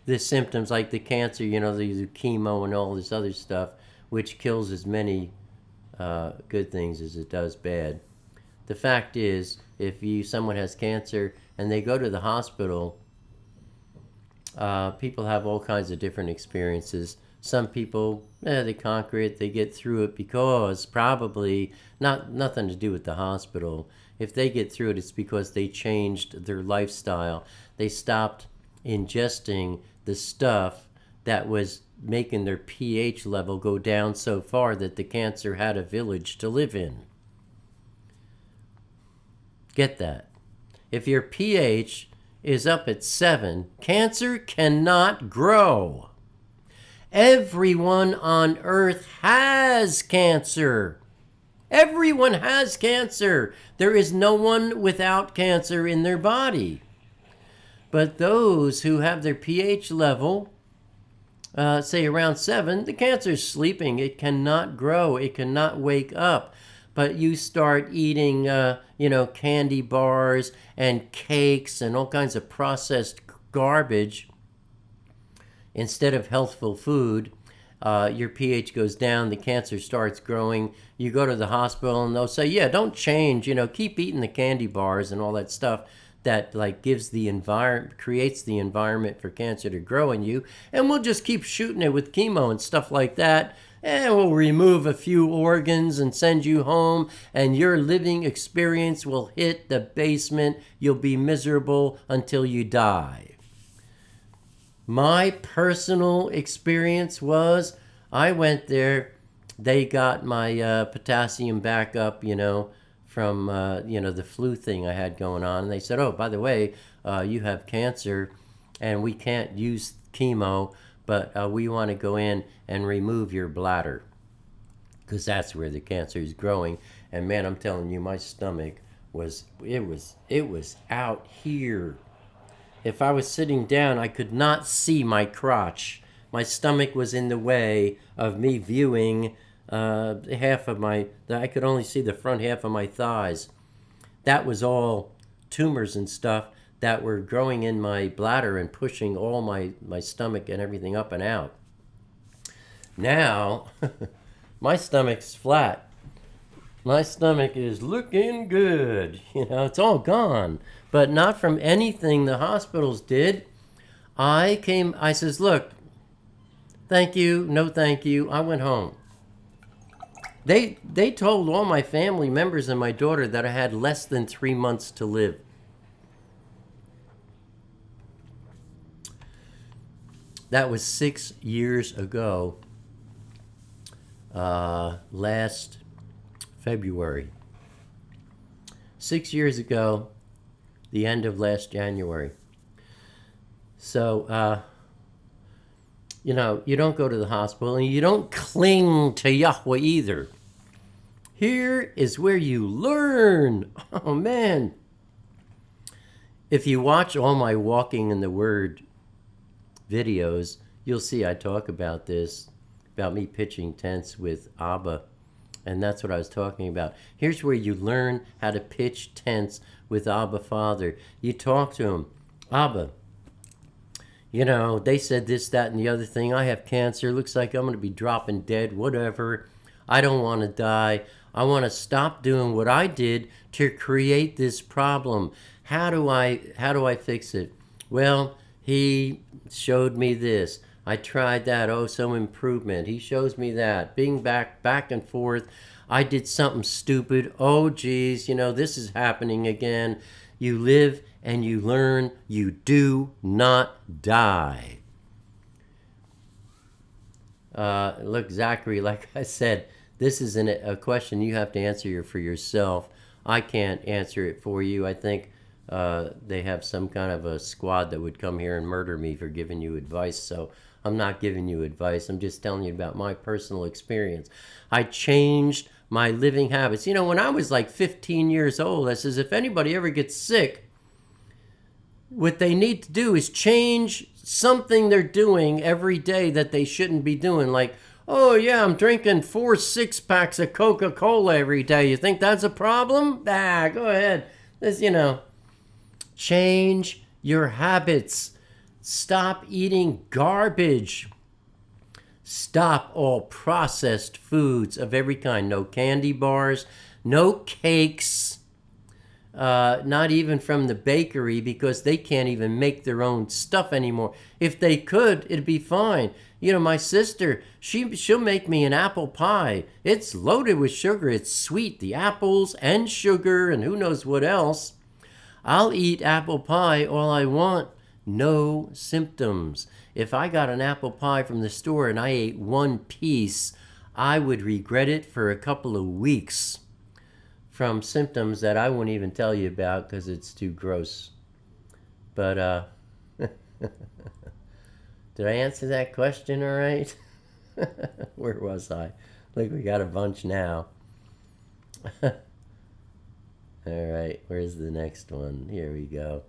the symptoms like the cancer, they do chemo and all this other stuff, which kills as many good things as it does bad. The fact is, if someone has cancer and they go to the hospital, people have all kinds of different experiences. Some people, they conquer it, they get through it because probably nothing to do with the hospital. If they get through it, it's because they changed their lifestyle. They stopped ingesting the stuff that was making their pH level go down so far that the cancer had a village to live in. Get that? If your pH is up at 7, cancer cannot grow. Everyone on earth has cancer. Everyone has cancer. There is no one without cancer in their body. But those who have their pH level, say around 7, the cancer is sleeping. It cannot grow. It cannot wake up. But you start eating, candy bars and cakes and all kinds of processed garbage instead of healthful food. Your pH goes down. The cancer starts growing. You go to the hospital and they'll say, yeah, don't change. Keep eating the candy bars and all that stuff that gives the environment, creates the environment for cancer to grow in you. And we'll just keep shooting it with chemo and stuff like that. And we'll remove a few organs and send you home, and your living experience will hit the basement. You'll be miserable until you die. My personal experience was I went there. They got my potassium back up, from, the flu thing I had going on. And they said, oh, by the way, you have cancer and we can't use chemo, but we want to go in and remove your bladder because that's where the cancer is growing. And man, I'm telling you, my stomach was out here. If I was sitting down, I could not see my crotch. My stomach was in the way of me viewing I could only see the front half of my thighs. That was all tumors and stuff that were growing in my bladder and pushing all my stomach and everything up and out. Now, my stomach's flat. My stomach is looking good. It's all gone. But not from anything the hospitals did. I says, look, thank you, no thank you. I went home. They told all my family members and my daughter that I had less than 3 months to live. That was 6 years ago, last February. 6 years ago, the end of last January. So, you don't go to the hospital and you don't cling to Yahweh either. Here is where you learn. Oh, man. If you watch all my Walking in the Word videos, you'll see I talk about this, about me pitching tents with Abba. And that's what I was talking about. Here's where you learn how to pitch tents with Abba Father. You talk to him. Abba, they said this, that, and the other thing. I have cancer. Looks like I'm going to be dropping dead, whatever. I don't want to die. I want to stop doing what I did to create this problem. How do I fix it? Well, he showed me this. I tried that. Oh, some improvement. He shows me that. Being back and forth. I did something stupid. Oh, geez, this is happening again. You live and you learn. You do not die. Look, Zachary, like I said, this isn't a question you have to answer for yourself. I can't answer it for you. I think they have some kind of a squad that would come here and murder me for giving you advice. So I'm not giving you advice. I'm just telling you about my personal experience. I changed my living habits. You know, when I was like 15 years old, I says, if anybody ever gets sick, what they need to do is change something they're doing every day that they shouldn't be doing. Like, oh yeah, I'm drinking 4 6-packs of Coca-Cola every day. You think that's a problem? Ah, go ahead. This, change your habits. Stop eating garbage. Stop all processed foods of every kind. No candy bars, no cakes, not even from the bakery, because they can't even make their own stuff anymore. If they could, it'd be fine. My sister, she'll make me an apple pie. It's loaded with sugar. It's sweet, the apples and sugar and who knows what else. I'll eat apple pie all I want. No symptoms. If I got an apple pie from the store and I ate one piece, I would regret it for a couple of weeks from symptoms that I won't even tell you about because it's too gross. But, did I answer that question all right? Where was I? Look, we got a bunch now. All right, where's the next one? Here we go.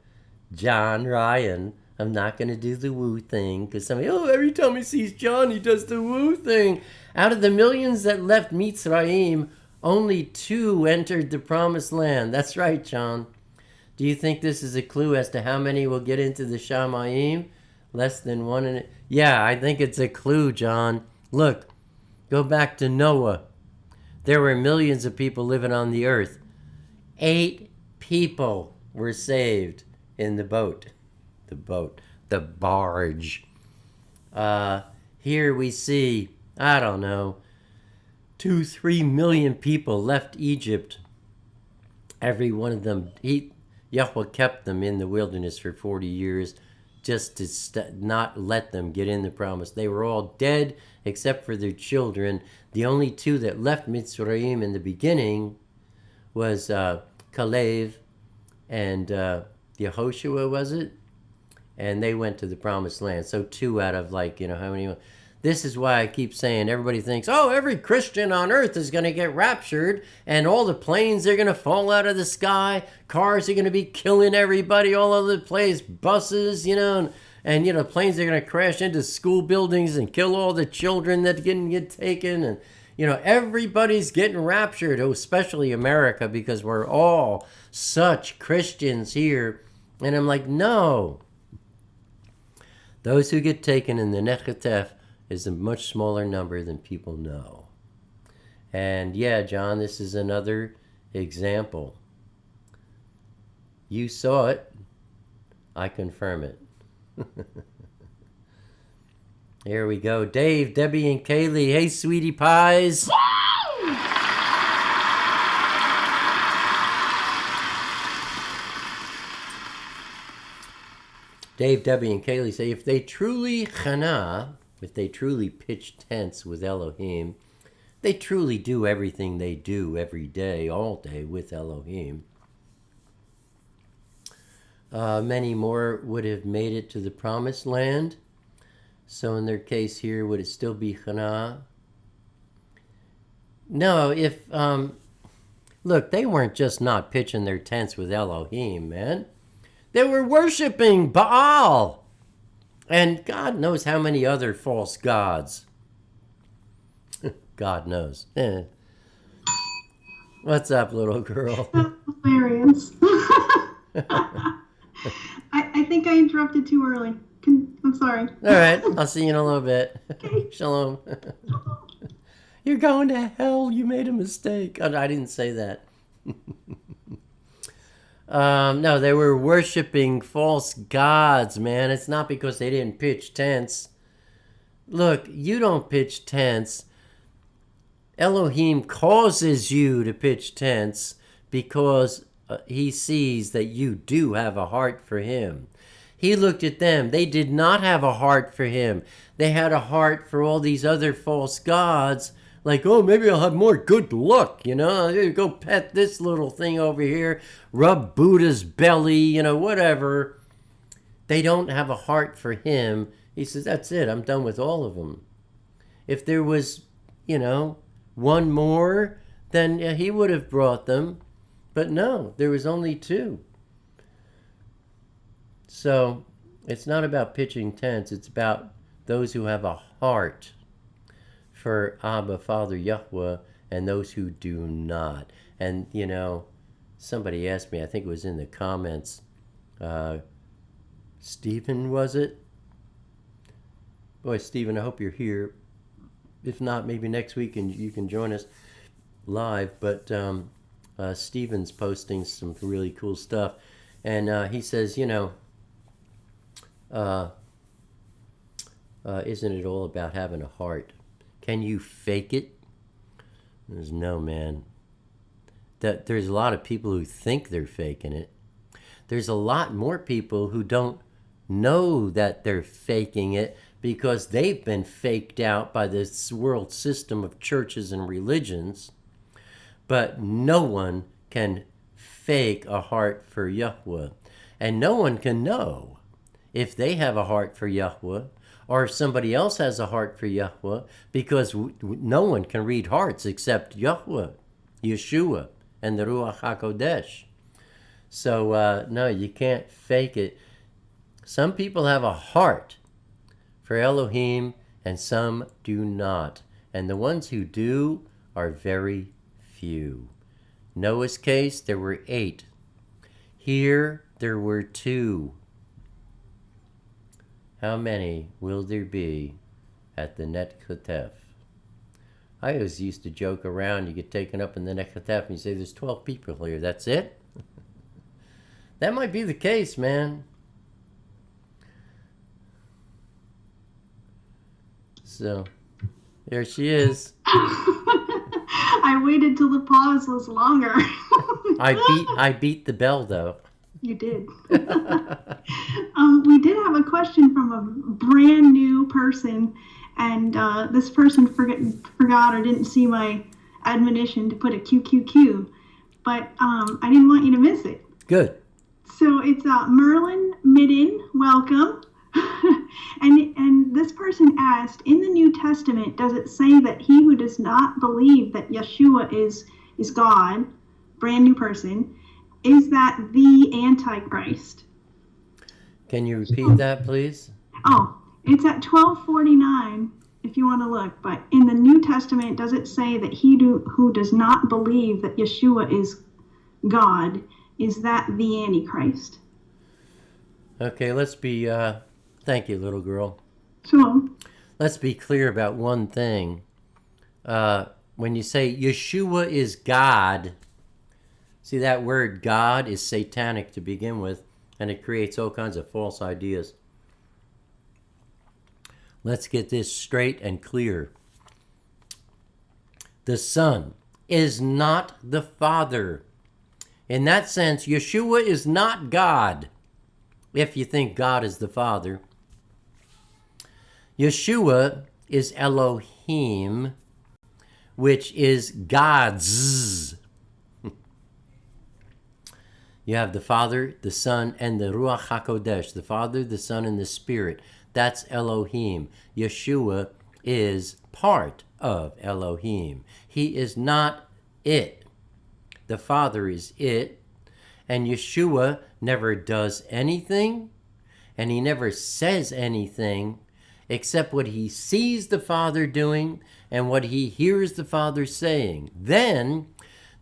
John Ryan. I'm not going to do the woo thing because somebody, every time he sees John, he does the woo thing. Out of the millions that left Mitzrayim, only 2 entered the promised land. That's right, John. Do you think this is a clue as to how many will get into the Shamayim? Less than 1 Yeah, I think it's a clue, John. Look, go back to Noah. There were millions of people living on the earth. 8 people were saved in the boat. The barge. Here we see, 2-3 million people left Egypt. Every one of them, Yahweh kept them in the wilderness for 40 years just to not let them get in the promise. They were all dead except for their children. The only 2 that left Mitzrayim in the beginning was Caleb and Yehoshua, was it? And they went to the promised land. So 2 out of how many? This is why I keep saying everybody thinks, every Christian on earth is going to get raptured and all the planes are going to fall out of the sky. Cars are going to be killing everybody all over the place. Buses, and planes are going to crash into school buildings and kill all the children that didn't get taken. And, everybody's getting raptured, especially America, because we're all such Christians here. And I'm like, no. Those who get taken in the Nechatef is a much smaller number than people know. And yeah, John, this is another example. You saw it. I confirm it. Here we go. Dave, Debbie, and Kaylee. Hey, sweetie pies. Dave, Debbie, and Kaylee say, if they truly pitch tents with Elohim, they truly do everything they do every day, all day with Elohim. Many more would have made it to the promised land. So in their case here, would it still be Chana? No, look, they weren't just not pitching their tents with Elohim, man. They were worshiping Baal. And God knows how many other false gods. God knows. What's up, little girl? Hilarious. I think I interrupted too early. I'm sorry. All right. I'll see you in a little bit. Okay. Shalom. You're going to hell. You made a mistake. Oh, I didn't say that. No, they were worshiping false gods, man. It's not because they didn't pitch tents. Look, you don't pitch tents. Elohim causes you to pitch tents because he sees that you do have a heart for him. He looked at them. They did not have a heart for him. They had a heart for all these other false gods, Like, oh, maybe I'll have more good luck, you know. I'll go pet this little thing over here, rub Buddha's belly, you know, whatever. They don't have a heart for him. He says, that's it. I'm done with all of them. If there was, you know, one more, then he would have brought them. But no, there was only two. So it's not about pitching tents. It's about those who have a heart for Abba, Father Yahweh, and those who do not. And, you know, somebody asked me, I think it was in the comments, Stephen, was it? Boy, Stephen, I hope you're here. If not, maybe next week and you can join us live. But Stephen's posting some really cool stuff. And he says, you know, isn't it all about having a heart? Can you fake it? There's no, man. There's a lot of people who think they're faking it. There's a lot more people who don't know that they're faking it because they've been faked out by this world system of churches and religions. But no one can fake a heart for Yahweh. And no one can know if they have a heart for Yahweh or if somebody else has a heart for Yahweh, because no one can read hearts except Yahweh, Yeshua, and the Ruach HaKodesh. So, no, you can't fake it. Some people have a heart for Elohim, and some do not. And the ones who do are very few. Noah's case, there were 8. Here, there were 2. How many will there be at the Net Ketef? I always used to joke around. You get taken up in the Net Ketef and you say, there's 12 people here. That's it? That might be the case, man. So, there she is. I waited till the pause was longer. I beat the bell, though. You did. We did have a question from a brand new person, and this person forgot or didn't see my admonition to put a QQQ, but I didn't want you to miss it. Good. So it's Merlin Midden, welcome. and this person asked, in the New Testament, does it say that he who does not believe that Yeshua is God, brand new person, is that the Antichrist? Can you repeat that, please? Oh, it's at 1249 if you want to look. But in the New Testament, does it say that he who does not believe that Yeshua is God, is that the Antichrist? Okay, let's be, thank you, little girl. Sure. Let's be clear about one thing. When you say Yeshua is God, see, that word God is satanic to begin with, and it creates all kinds of false ideas. Let's get this straight and clear. The Son is not the Father. In that sense, Yeshua is not God, if you think God is the Father. Yeshua is Elohim, which is God's. You have the Father, the Son, and the Ruach HaKodesh. The Father, the Son, and the Spirit. That's Elohim. Yeshua is part of Elohim. He is not it. The Father is it. And Yeshua never does anything, and he never says anything except what he sees the Father doing and what he hears the Father saying. Then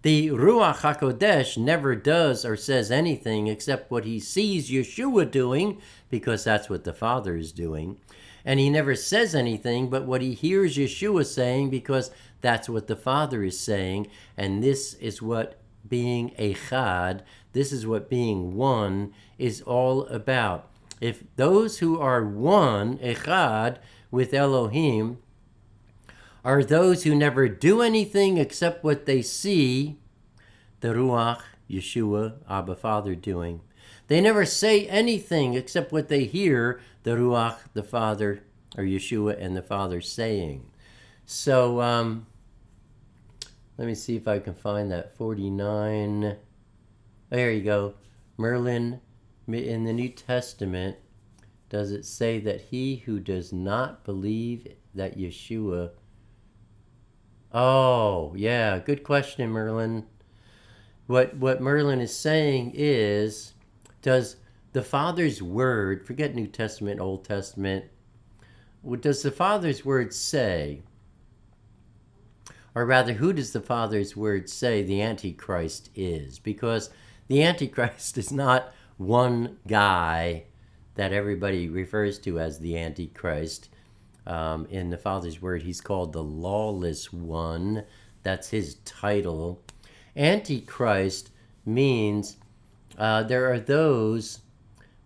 the Ruach HaKodesh never does or says anything except what he sees Yeshua doing, because that's what the Father is doing. And he never says anything but what he hears Yeshua saying, because that's what the Father is saying. And this is what being Echad, this is what being one is all about. If those who are one, Echad, with Elohim, are those who never do anything except what they see the Ruach, Yeshua, Abba Father doing. They never say anything except what they hear the Ruach, the Father, or Yeshua and the Father saying. So Let me see if I can find that 49. There you go. Merlin, in the New Testament, does it say that he who does not believe that Yeshua... Oh, yeah, good question, Merlin. What Merlin is saying is, does the Father's Word, forget New Testament, Old Testament, what does the Father's Word say, or rather, who does the Father's Word say the Antichrist is? Because the Antichrist is not one guy that everybody refers to as the Antichrist. In the Father's Word, he's called the Lawless One. That's his title. Antichrist means there are those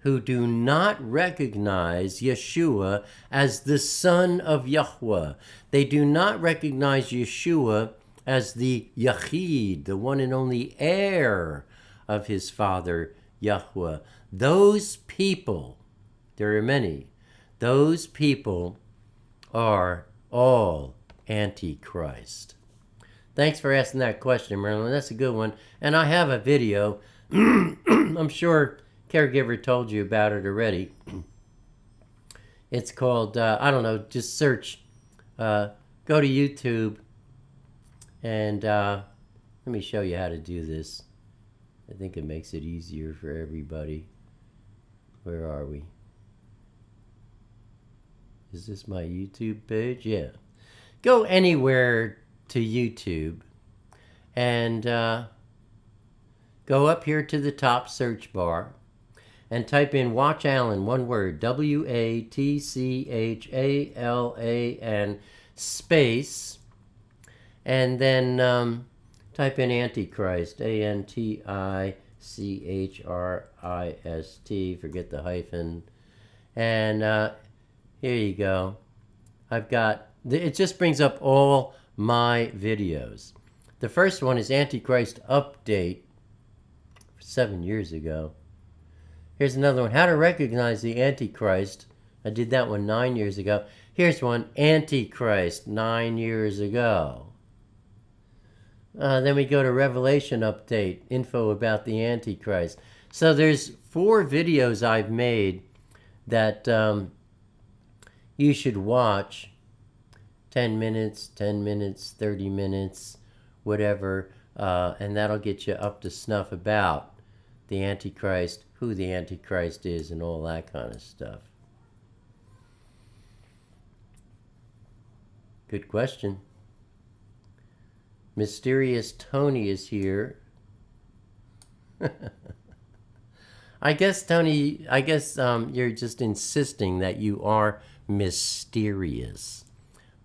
who do not recognize Yeshua as the Son of Yahweh. They do not recognize Yeshua as the Yachid, the one and only heir of his Father Yahweh. Those people, there are many, those people are all Antichrist. Thanks for asking that question, Merlin. That's a good one. And I have a video. I'm sure Caregiver told you about it already. It's called, I don't know, just search. Go to YouTube and let me show you how to do this. I think it makes it easier for everybody. Where are we? Is this my YouTube page? Yeah. Go anywhere to YouTube and go up here to the top search bar and type in Watch Allen, one word, WATCHALAN space, and then type in Antichrist, ANTICHRIST, forget the hyphen, and here you go. I've got, it just brings up all my videos. The first one is Antichrist Update, 7 years ago. Here's another one, How to Recognize the Antichrist. I did that one 9 years ago. Here's one, Antichrist, 9 years ago. Then we go to Revelation Update, info about the Antichrist. So there's 4 videos I've made that you should watch. 10 minutes, 10 minutes, 30 minutes, whatever. And that'll get you up to snuff about the Antichrist, who the Antichrist is, and all that kind of stuff. Good question. Mysterious Tony is here. I guess, Tony, you're just insisting that you are mysterious.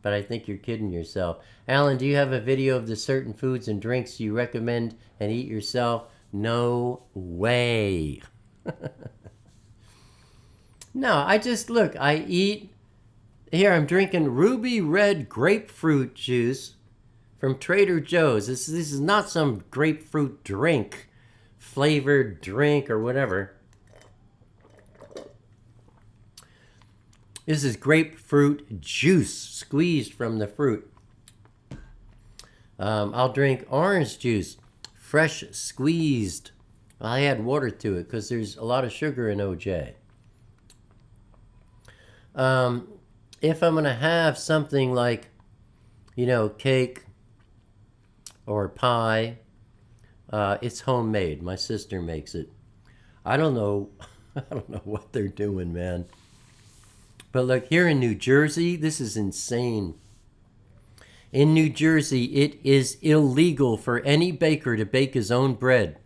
But I think you're kidding yourself. Alan, do you have a video of the certain foods and drinks you recommend and eat yourself? No way. No, I just, look, I eat, here I'm drinking ruby red grapefruit juice from Trader Joe's. This is not some grapefruit drink, flavored drink or whatever. This is grapefruit juice squeezed from the fruit. I'll drink orange juice, fresh squeezed. I add water to it because there's a lot of sugar in OJ. If I'm going to have something like, cake or pie, it's homemade. My sister makes it. I don't know what they're doing, man. But look, here in New Jersey, this is insane. In New Jersey, it is illegal for any baker to bake his own bread.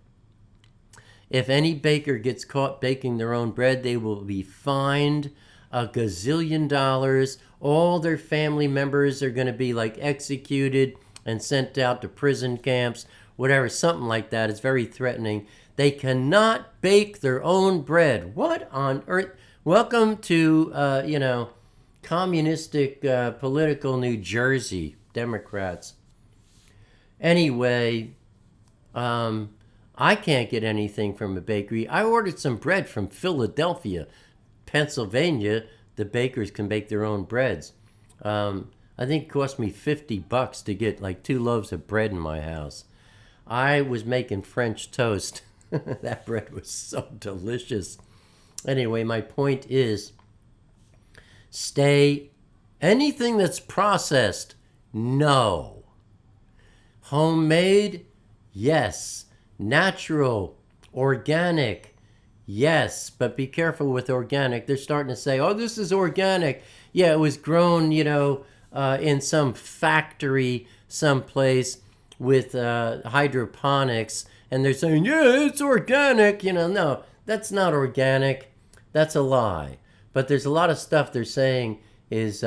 If any baker gets caught baking their own bread, they will be fined $1 gazillion. All their family members are going to be executed and sent out to prison camps, whatever, something like that. It's very threatening. They cannot bake their own bread. What on earth? Welcome to, communistic political New Jersey, Democrats. Anyway, I can't get anything from a bakery. I ordered some bread from Philadelphia, Pennsylvania. The bakers can bake their own breads. I think it cost me $50 to get like 2 loaves of bread in my house. I was making French toast. That bread was so delicious. Anyway, my point is, stay anything that's processed, no. Homemade, yes. Natural, organic, yes. But be careful with organic. They're starting to say, oh, this is organic. Yeah, it was grown, in some factory someplace with hydroponics. And they're saying, yeah, it's organic. No, that's not organic. That's a lie. But there's a lot of stuff they're saying is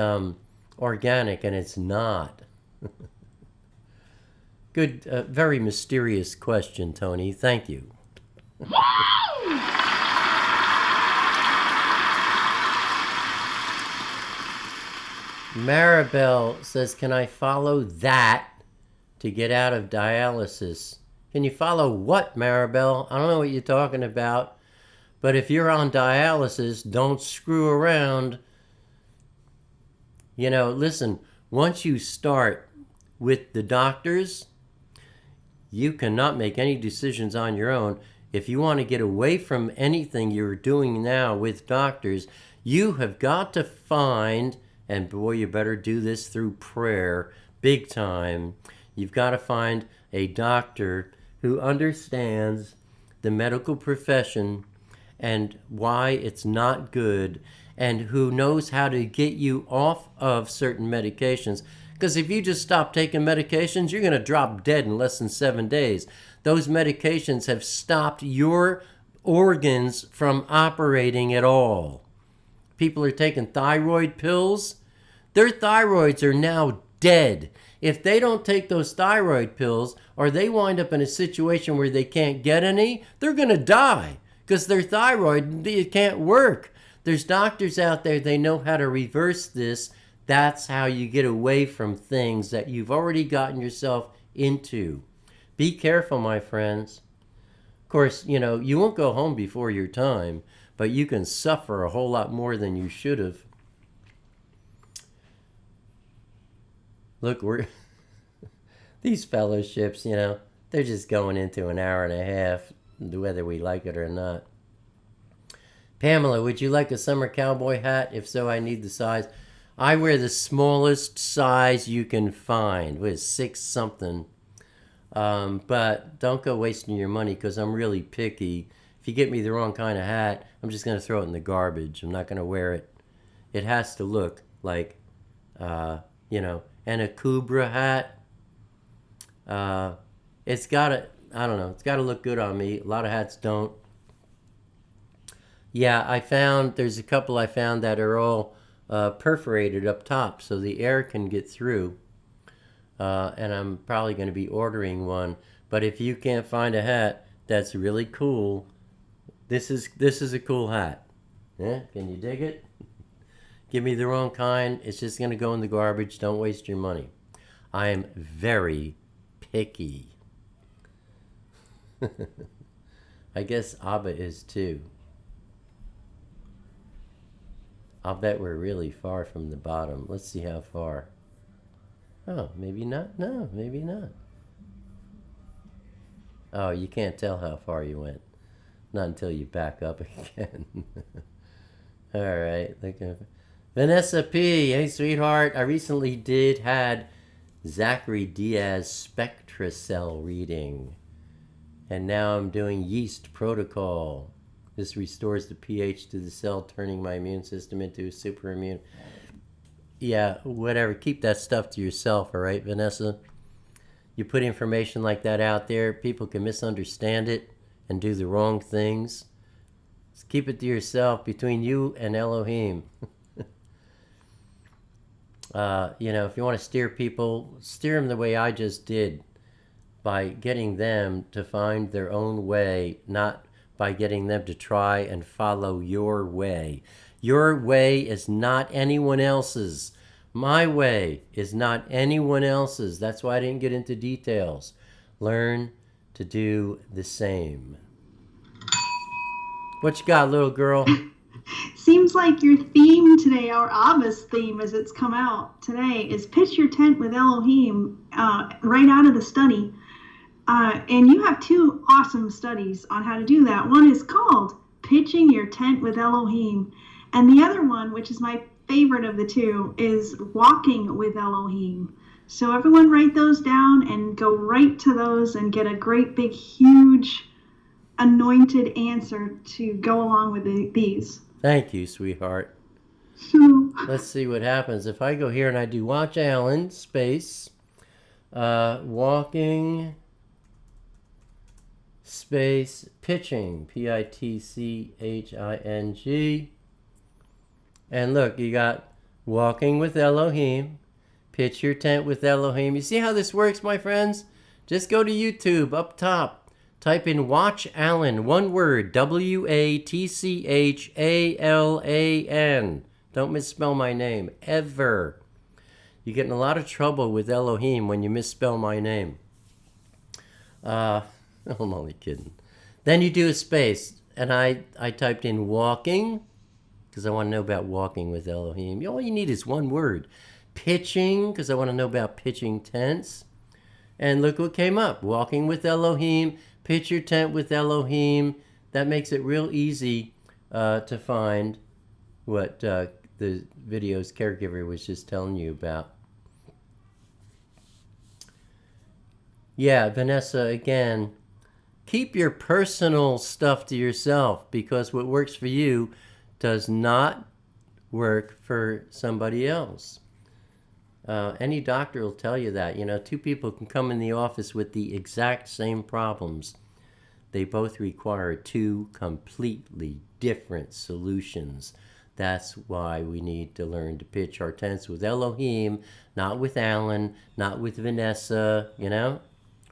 organic, and it's not. Good, very mysterious question, Tony. Thank you. Maribel says, can I follow that to get out of dialysis? Can you follow what, Maribel? I don't know what you're talking about. But if you're on dialysis, don't screw around. Listen, once you start with the doctors, you cannot make any decisions on your own. If you want to get away from anything you're doing now with doctors, you have got to find, and boy, you better do this through prayer, big time. You've got to find a doctor who understands the medical profession and why it's not good, and who knows how to get you off of certain medications. Because if you just stop taking medications, you're going to drop dead in less than 7 days. Those medications have stopped your organs from operating at all. People are taking thyroid pills. Their thyroids are now dead. If they don't take those thyroid pills, or they wind up in a situation where they can't get any, they're going to die because their thyroid, it can't work. There's doctors out there, they know how to reverse this. That's how you get away from things that you've already gotten yourself into. Be careful, my friends. Of course, you won't go home before your time, but you can suffer a whole lot more than you should have. Look, these fellowships, they're just going into an hour and a half, whether we like it or not. Pamela, would you like a summer cowboy hat? If so, I need the size. I wear the smallest size you can find, with 6 something. But don't go wasting your money, because I'm really picky. If you get me the wrong kind of hat, I'm just going to throw it in the garbage. I'm not going to wear it. It has to look like, and a Kubra hat. It's got to, I don't know, it's got to look good on me. A lot of hats don't. Yeah, there's a couple I found that are all perforated up top so the air can get through. And I'm probably going to be ordering one. But if you can't find a hat that's really cool, this is a cool hat. Yeah, can you dig it? Give me the wrong kind, it's just going to go in the garbage. Don't waste your money. I am very picky. I guess Abba is too. I'll bet we're really far from the bottom. Let's see how far. Oh, maybe not. No, maybe not. Oh, you can't tell how far you went. Not until you back up again. All right. Vanessa P. Hey, sweetheart. I recently had Zachary Diaz spectra cell reading. And now I'm doing yeast protocol. This restores the pH to the cell, turning my immune system into a super immune. Yeah, whatever. Keep that stuff to yourself, all right, Vanessa? You put information like that out there, people can misunderstand it and do the wrong things. Just keep it to yourself, between you and Elohim. If you want to steer people, steer them the way I just did, by getting them to find their own way, not by getting them to try and follow your way. Your way is not anyone else's. My way is not anyone else's. That's why I didn't get into details. Learn to do the same. What you got, little girl? seems like your theme today, our Abba's theme as it's come out today, is pitch your tent with Elohim right out of the study. And you have two awesome studies on how to do that. One is called Pitching Your Tent with Elohim. And the other one, which is my favorite of the two, is Walking with Elohim. So everyone write those down and go right to those and get a great big huge anointed answer to go along with these. Thank you, sweetheart. So Let's see what happens. If I go here and I do Watch Allen, space, walking, space, pitching, Pitching. And look, you got Walking with Elohim, Pitch Your Tent with Elohim. You see how this works, my friends? Just go to YouTube up top. Type in Watch Allen, one word, WATCHALAN. Don't misspell my name, ever. You get in a lot of trouble with Elohim when you misspell my name. I'm only kidding. Then you do a space, and I typed in walking, because I want to know about walking with Elohim. All you need is one word. Pitching, because I want to know about pitching tents. And look what came up. Walking with Elohim, pitch your tent with Elohim. That makes it real easy to find what the video's caregiver was just telling you about. Yeah, Vanessa, again, keep your personal stuff to yourself, because what works for you does not work for somebody else. Any doctor will tell you that. You know, two people can come in the office with the exact same problems. They both require two completely different solutions. That's why we need to learn to pitch our tents with Elohim, not with Alan, not with Vanessa, you know?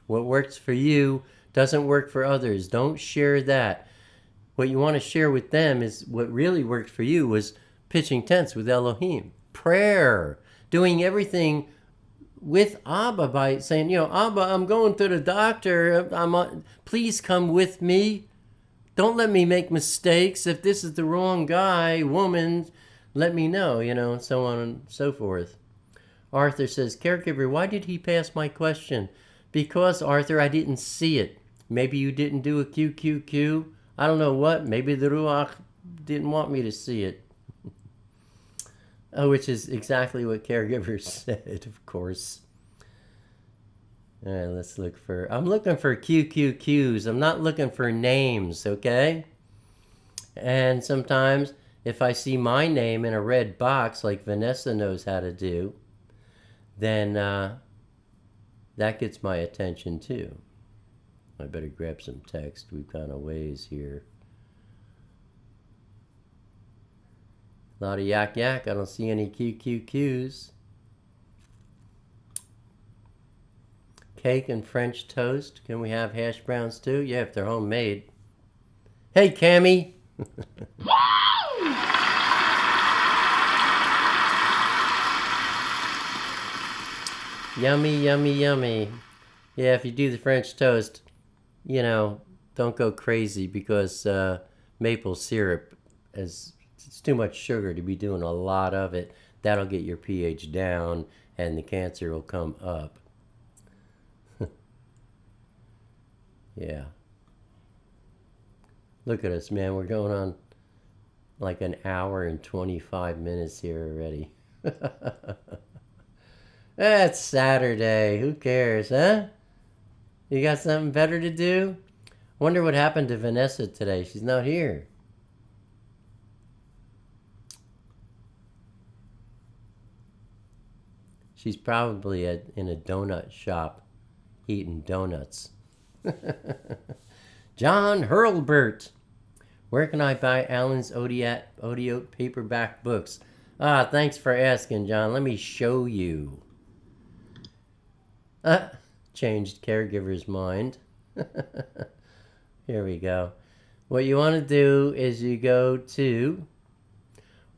What works for you doesn't work for others. Don't share that. What you want to share with them is what really worked for you was pitching tents with Elohim. Prayer. Doing everything with Abba by saying, you know, Abba, I'm going to the doctor. Please come with me. Don't let me make mistakes. If this is the wrong guy, woman, let me know, you know, and so on and so forth. Arthur says, caregiver, why did he pass my question? Because, Arthur, I didn't see it. Maybe you didn't do a QQQ. I don't know what. Maybe the Ruach didn't want me to see it. Which is exactly what caregivers said, of course. All right, let's look for... I'm looking for QQQs. I'm not looking for names, okay? And sometimes, if I see my name in a red box, like Vanessa knows how to do, then that gets my attention, too. I better grab some text. We've gone a ways here. A lot of yak. I don't see any QQQs. Cake and French toast. Can we have hash browns too? Yeah, if they're homemade. Hey, Cammie. Yummy. Yeah, if you do the French toast, you know, don't go crazy, because maple syrup is... It's too much sugar to be doing a lot of it. That'll get your pH down and the cancer will come up. Yeah. Look at us, man. We're going on like an hour and 25 minutes here already. It's Saturday. Who cares, huh? You got something better to do? Wonder what happened to Vanessa today. She's not here. She's probably in a donut shop eating donuts. John Hurlbert. Where can I buy Alan's audio paperback books? Thanks for asking, John. Let me show you. Changed caregiver's mind. Here we go. What you want to do is you go to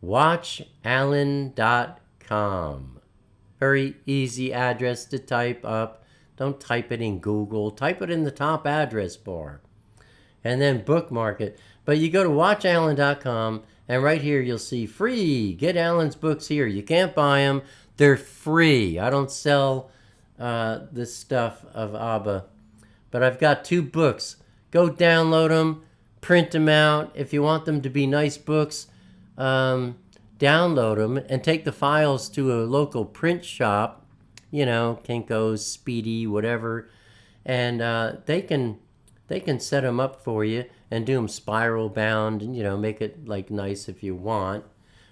watchallen.com. Very easy address to type up. Don't type it in Google. Type it in the top address bar. And then bookmark it. But you go to watchallen.com And right here you'll see free. Get Alan's books here. You can't buy them. They're free. I don't sell this stuff of Abba. But I've got 2 books. Go download them. Print them out. If you want them to be nice books, download them and take the files to a local print shop. You know, Kinko's, Speedy, whatever. And they can set them up for you and do them spiral bound and, you know, make it like nice if you want.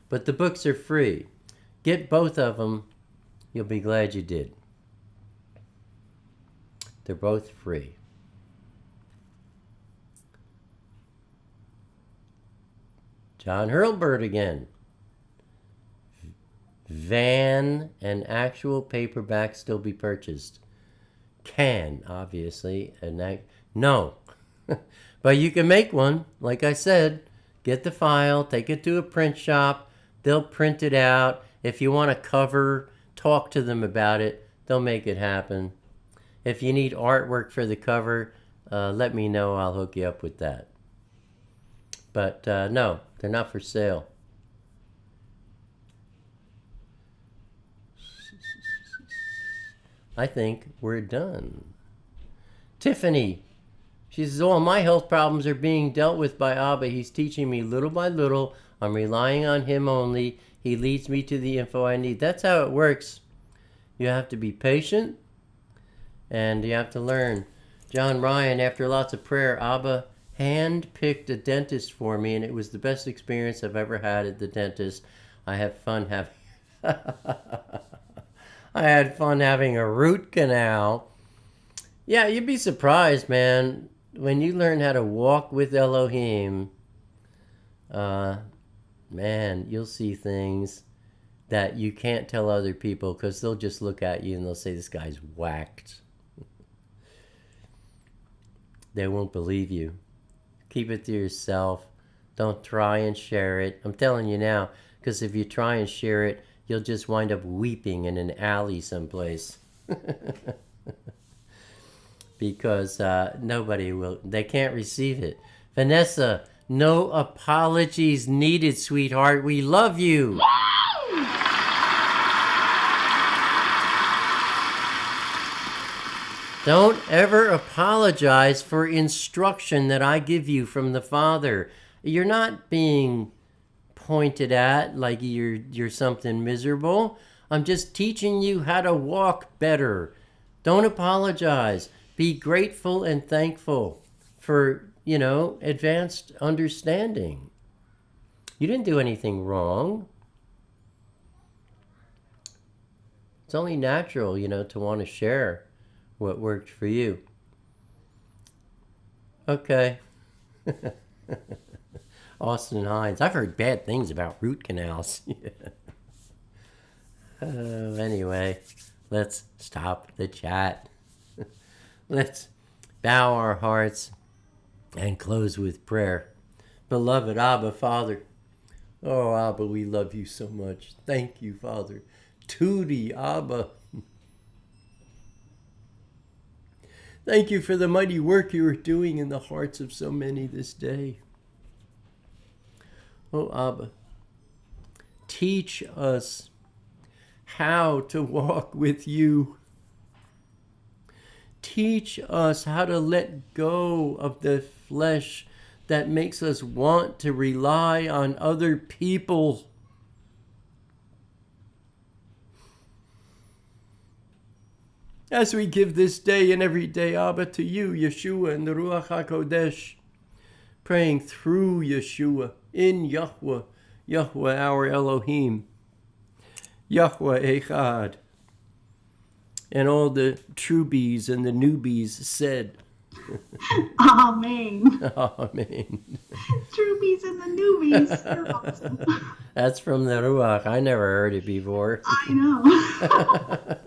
But the books are free. Get both of them. You'll be glad you did. They're both free. John Hurlburt again. Van and actual paperback still be purchased. Can, obviously. No. But you can make one. Like I said, get the file, take it to a print shop. They'll print it out. If you want a cover, talk to them about it. They'll make it happen. If you need artwork for the cover, let me know. I'll hook you up with that. But no, they're not for sale. I think we're done. Tiffany, she says, all my health problems are being dealt with by Abba. He's teaching me little by little. I'm relying on him only. He leads me to the info I need. That's how it works. You have to be patient, and you have to learn. John Ryan, after lots of prayer, Abba hand-picked a dentist for me, and it was the best experience I've ever had at the dentist. I had fun having a root canal. Yeah, you'd be surprised, man. When you learn how to walk with Elohim, man, you'll see things that you can't tell other people because they'll just look at you and they'll say, this guy's whacked. They won't believe you. Keep it to yourself. Don't try and share it. I'm telling you now, because if you try and share it, you'll just wind up weeping in an alley someplace. Because nobody will, they can't receive it. Vanessa, no apologies needed, sweetheart. We love you. Don't ever apologize for instruction that I give you from the Father. You're not being pointed at like you're something miserable. I'm just teaching you how to walk better. Don't apologize. Be grateful and thankful for, advanced understanding. You didn't do anything wrong. It's only natural, to want to share what worked for you. Okay. Austin Hines. I've heard bad things about root canals. Anyway, let's stop the chat. Let's bow our hearts and close with prayer. Beloved Abba, Father. Oh, Abba, we love you so much. Thank you, Father. Tuti, Abba. Thank you for the mighty work you are doing in the hearts of so many this day. Oh, Abba, teach us how to walk with you. Teach us how to let go of the flesh that makes us want to rely on other people. As we give this day and every day, Abba, to you, Yeshua, and the Ruach HaKodesh, praying through Yeshua, in Yahweh, Yahweh our Elohim, Yahweh Echad. And all the trubies and the newbies said, Amen. Amen. Trubies and the newbies. They're awesome. That's from the Ruach. I never heard it before. I know.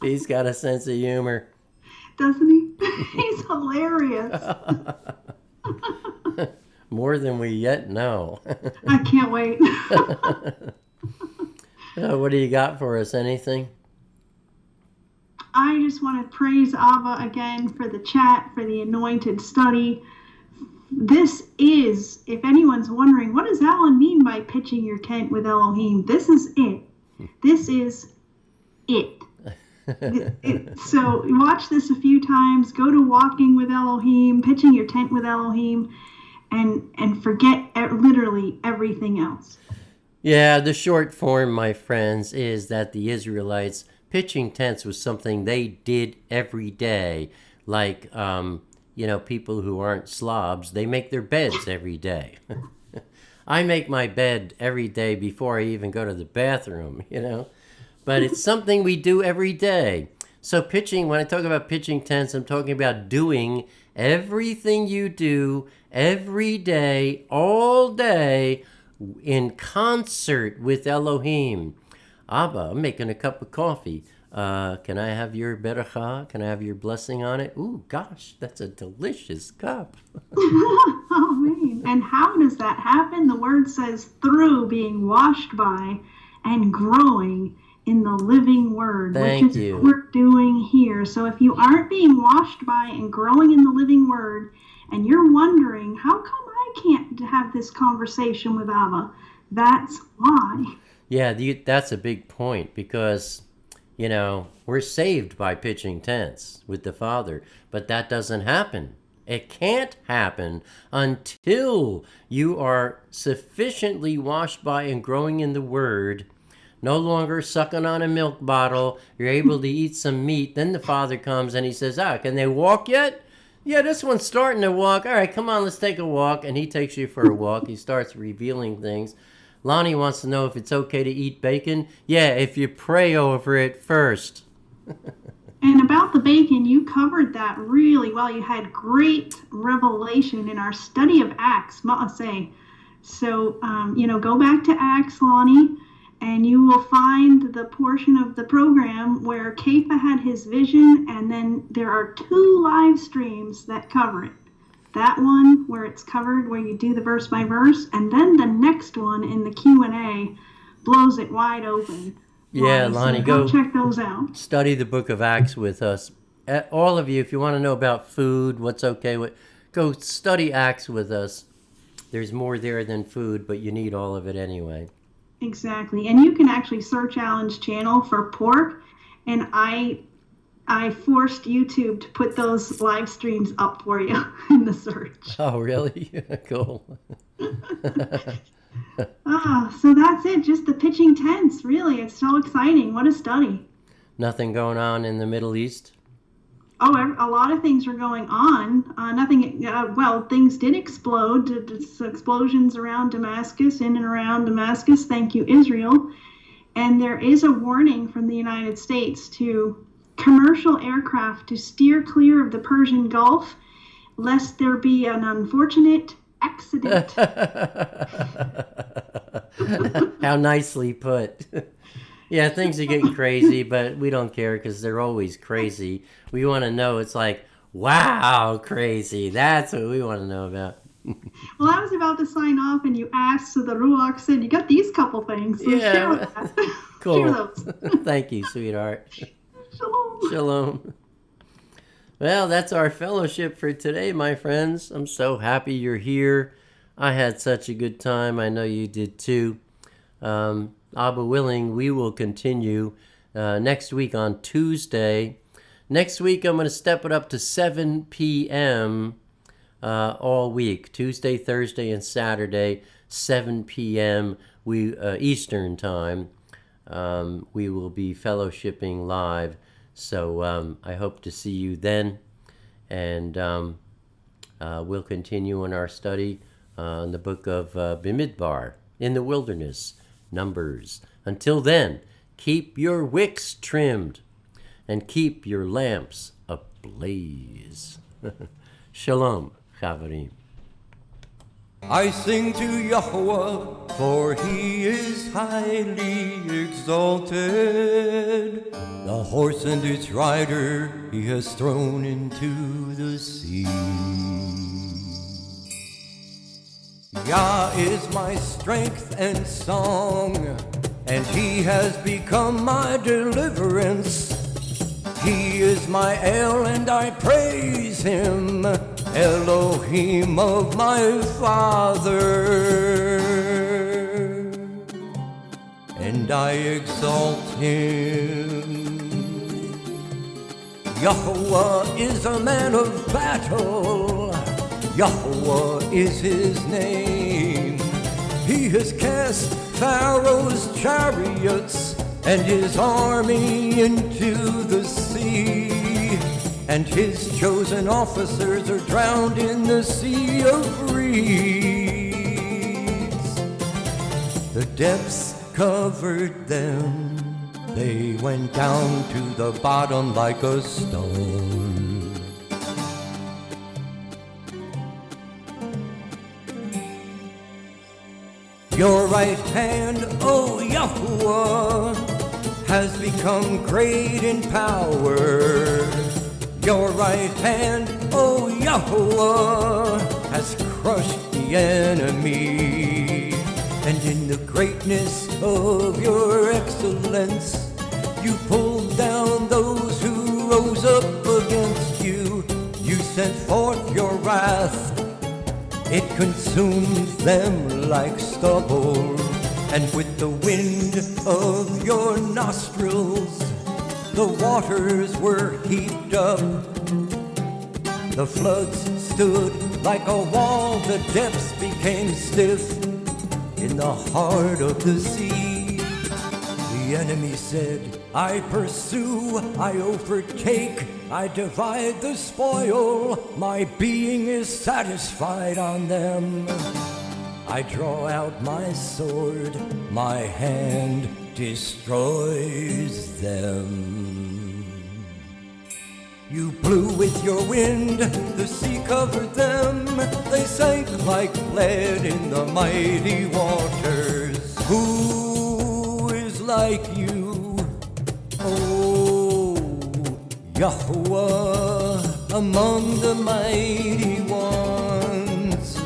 He's got a sense of humor. Doesn't he? He's hilarious. More than we yet know. I can't wait. So what do you got for us? Anything? I just want to praise Abba again for the chat, for the anointed study, This is, if anyone's wondering, what does Alan mean by pitching your tent with Elohim? This is it. This is it. So watch this a few times. Go to Walking with Elohim, Pitching Your Tent with Elohim, and forget literally everything else. Yeah, the short form, my friends, is that the Israelites pitching tents was something they did every day. Like, people who aren't slobs, they make their beds every day. I make my bed every day before I even go to the bathroom, But it's something we do every day. So when I talk about pitching tents, I'm talking about doing everything you do every day, all day, in concert with Elohim. Abba, I'm making a cup of coffee. Can I have your beracha? Can I have your blessing on it? Ooh, gosh, that's a delicious cup. Oh, man. And how does that happen? The word says through being washed by and growing in the living word, which is what we're doing here. So if you aren't being washed by and growing in the living word, and you're wondering, how come I can't have this conversation with Abba? That's why. Yeah, that's a big point, because we're saved by pitching tents with the Father, but that doesn't happen. It can't happen until you are sufficiently washed by and growing in the Word, no longer sucking on a milk bottle. You're able to eat some meat. Then the Father comes and he says, can they walk yet? Yeah, this one's starting to walk. All right, come on, let's take a walk. And he takes you for a walk. He starts revealing things. Lonnie wants to know if it's okay to eat bacon. Yeah, if you pray over it first. And about the bacon, you covered that really well. You had great revelation in our study of Acts, must say. So, go back to Acts, Lonnie, and you will find the portion of the program where Kefa had his vision, and then there are 2 live streams that cover it. That one where it's covered, where you do the verse by verse, and then the next one in the Q&A blows it wide open. Yeah, Lonnie, go check those out. Study the book of Acts with us. All of you, if you want to know about food, what's okay with, go study Acts with us. There's more there than food, but you need all of it anyway. Exactly. And you can actually search Alan's channel for pork, and I forced YouTube to put those live streams up for you in the search. Oh, really? Cool. So that's it. Just the pitching tents. Really, it's so exciting. What a study. Nothing going on in the Middle East? Oh, a lot of things are going on. Things did explode. Explosions around Damascus, in and around Damascus. Thank you, Israel. And there is a warning from the United States to commercial aircraft to steer clear of the Persian Gulf, lest there be an unfortunate accident. How nicely put. Yeah, things are getting crazy, but we don't care because they're always crazy. We want to know, it's like, wow, crazy. That's what we want to know about. Well, I was about to sign off, and you asked, so the Ruach said, you got these couple things. So share that. Cool. Share those. Thank you, sweetheart. Shalom. Shalom. Well, that's our fellowship for today, my friends. I'm so happy you're here. I had such a good time. I know you did too. Abba willing, we will continue next week on Tuesday. Next week, I'm going to step it up to 7 p.m. All week. Tuesday, Thursday, and Saturday, 7 p.m. Eastern time. We will be fellowshipping live. So I hope to see you then. And we'll continue in our study on the book of Bemidbar, in the wilderness, Numbers. Until then, keep your wicks trimmed and keep your lamps ablaze. Shalom, Chavarim. I sing to Yahweh, for he is highly exalted. The horse and its rider he has thrown into the sea. Yah is my strength and song, and he has become my deliverance. He is my ale, and I praise him, Elohim of my father, and I exalt him. Yahweh is a man of battle, Yahweh is his name. He has cast Pharaoh's chariots and his army into the sea, and his chosen officers are drowned in the sea of reeds. The depths covered them, they went down to the bottom like a stone. Your right hand, O Yahuwah, has become great in power. Your right hand, O Yahuwah, has crushed the enemy. And in the greatness of your excellence, you pulled down those who rose up against you. You sent forth your wrath, it consumed them like stubble. And with the wind of your nostrils, the waters were heaped up. The floods stood like a wall, the depths became stiff in the heart of the sea. The enemy said, I pursue, I overtake, I divide the spoil, my being is satisfied on them. I draw out my sword, my hand destroys them. You blew with your wind, the sea covered them, they sank like lead in the mighty waters. Who is like you, O Yahuwah, among the mighty ones?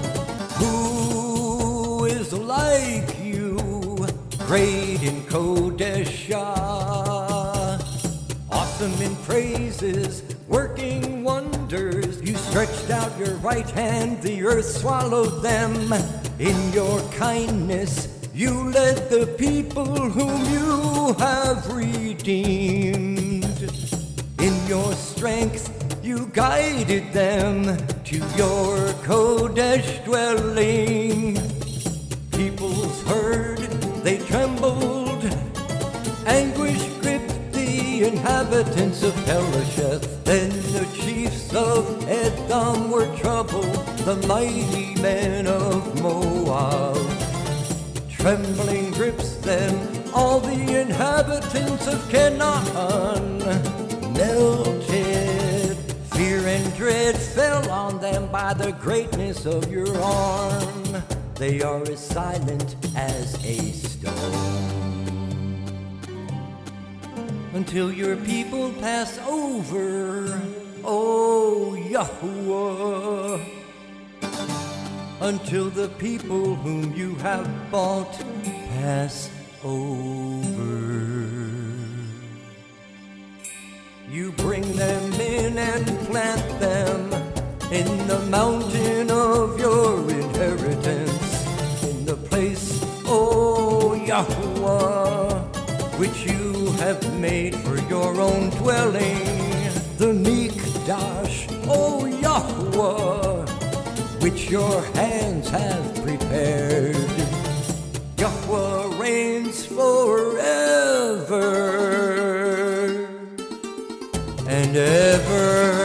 Who is like you, great in Kodeshah, awesome in praises, working wonders? You stretched out your right hand, the earth swallowed them. In your kindness, you led the people whom you have redeemed. In your strength, you guided them to your Kodesh dwelling. Peoples heard, they trembled, anguish gripped the inhabitants of Pelasheth. Then the chiefs of Edom were troubled, the mighty men of Moab. Trembling grips them, all the inhabitants of Canaan melted. Fear and dread fell on them by the greatness of your arm. They are as silent as a stone. Until your people pass over, O Yahuwah. Until the people whom you have bought pass over. You bring them in and plant them in the mountain of your inheritance, in the place, O Yahuwah, which you have made for your own dwelling, the Mikdash, O Yahuwah, which your hands have prepared. Yahweh reigns forever and ever.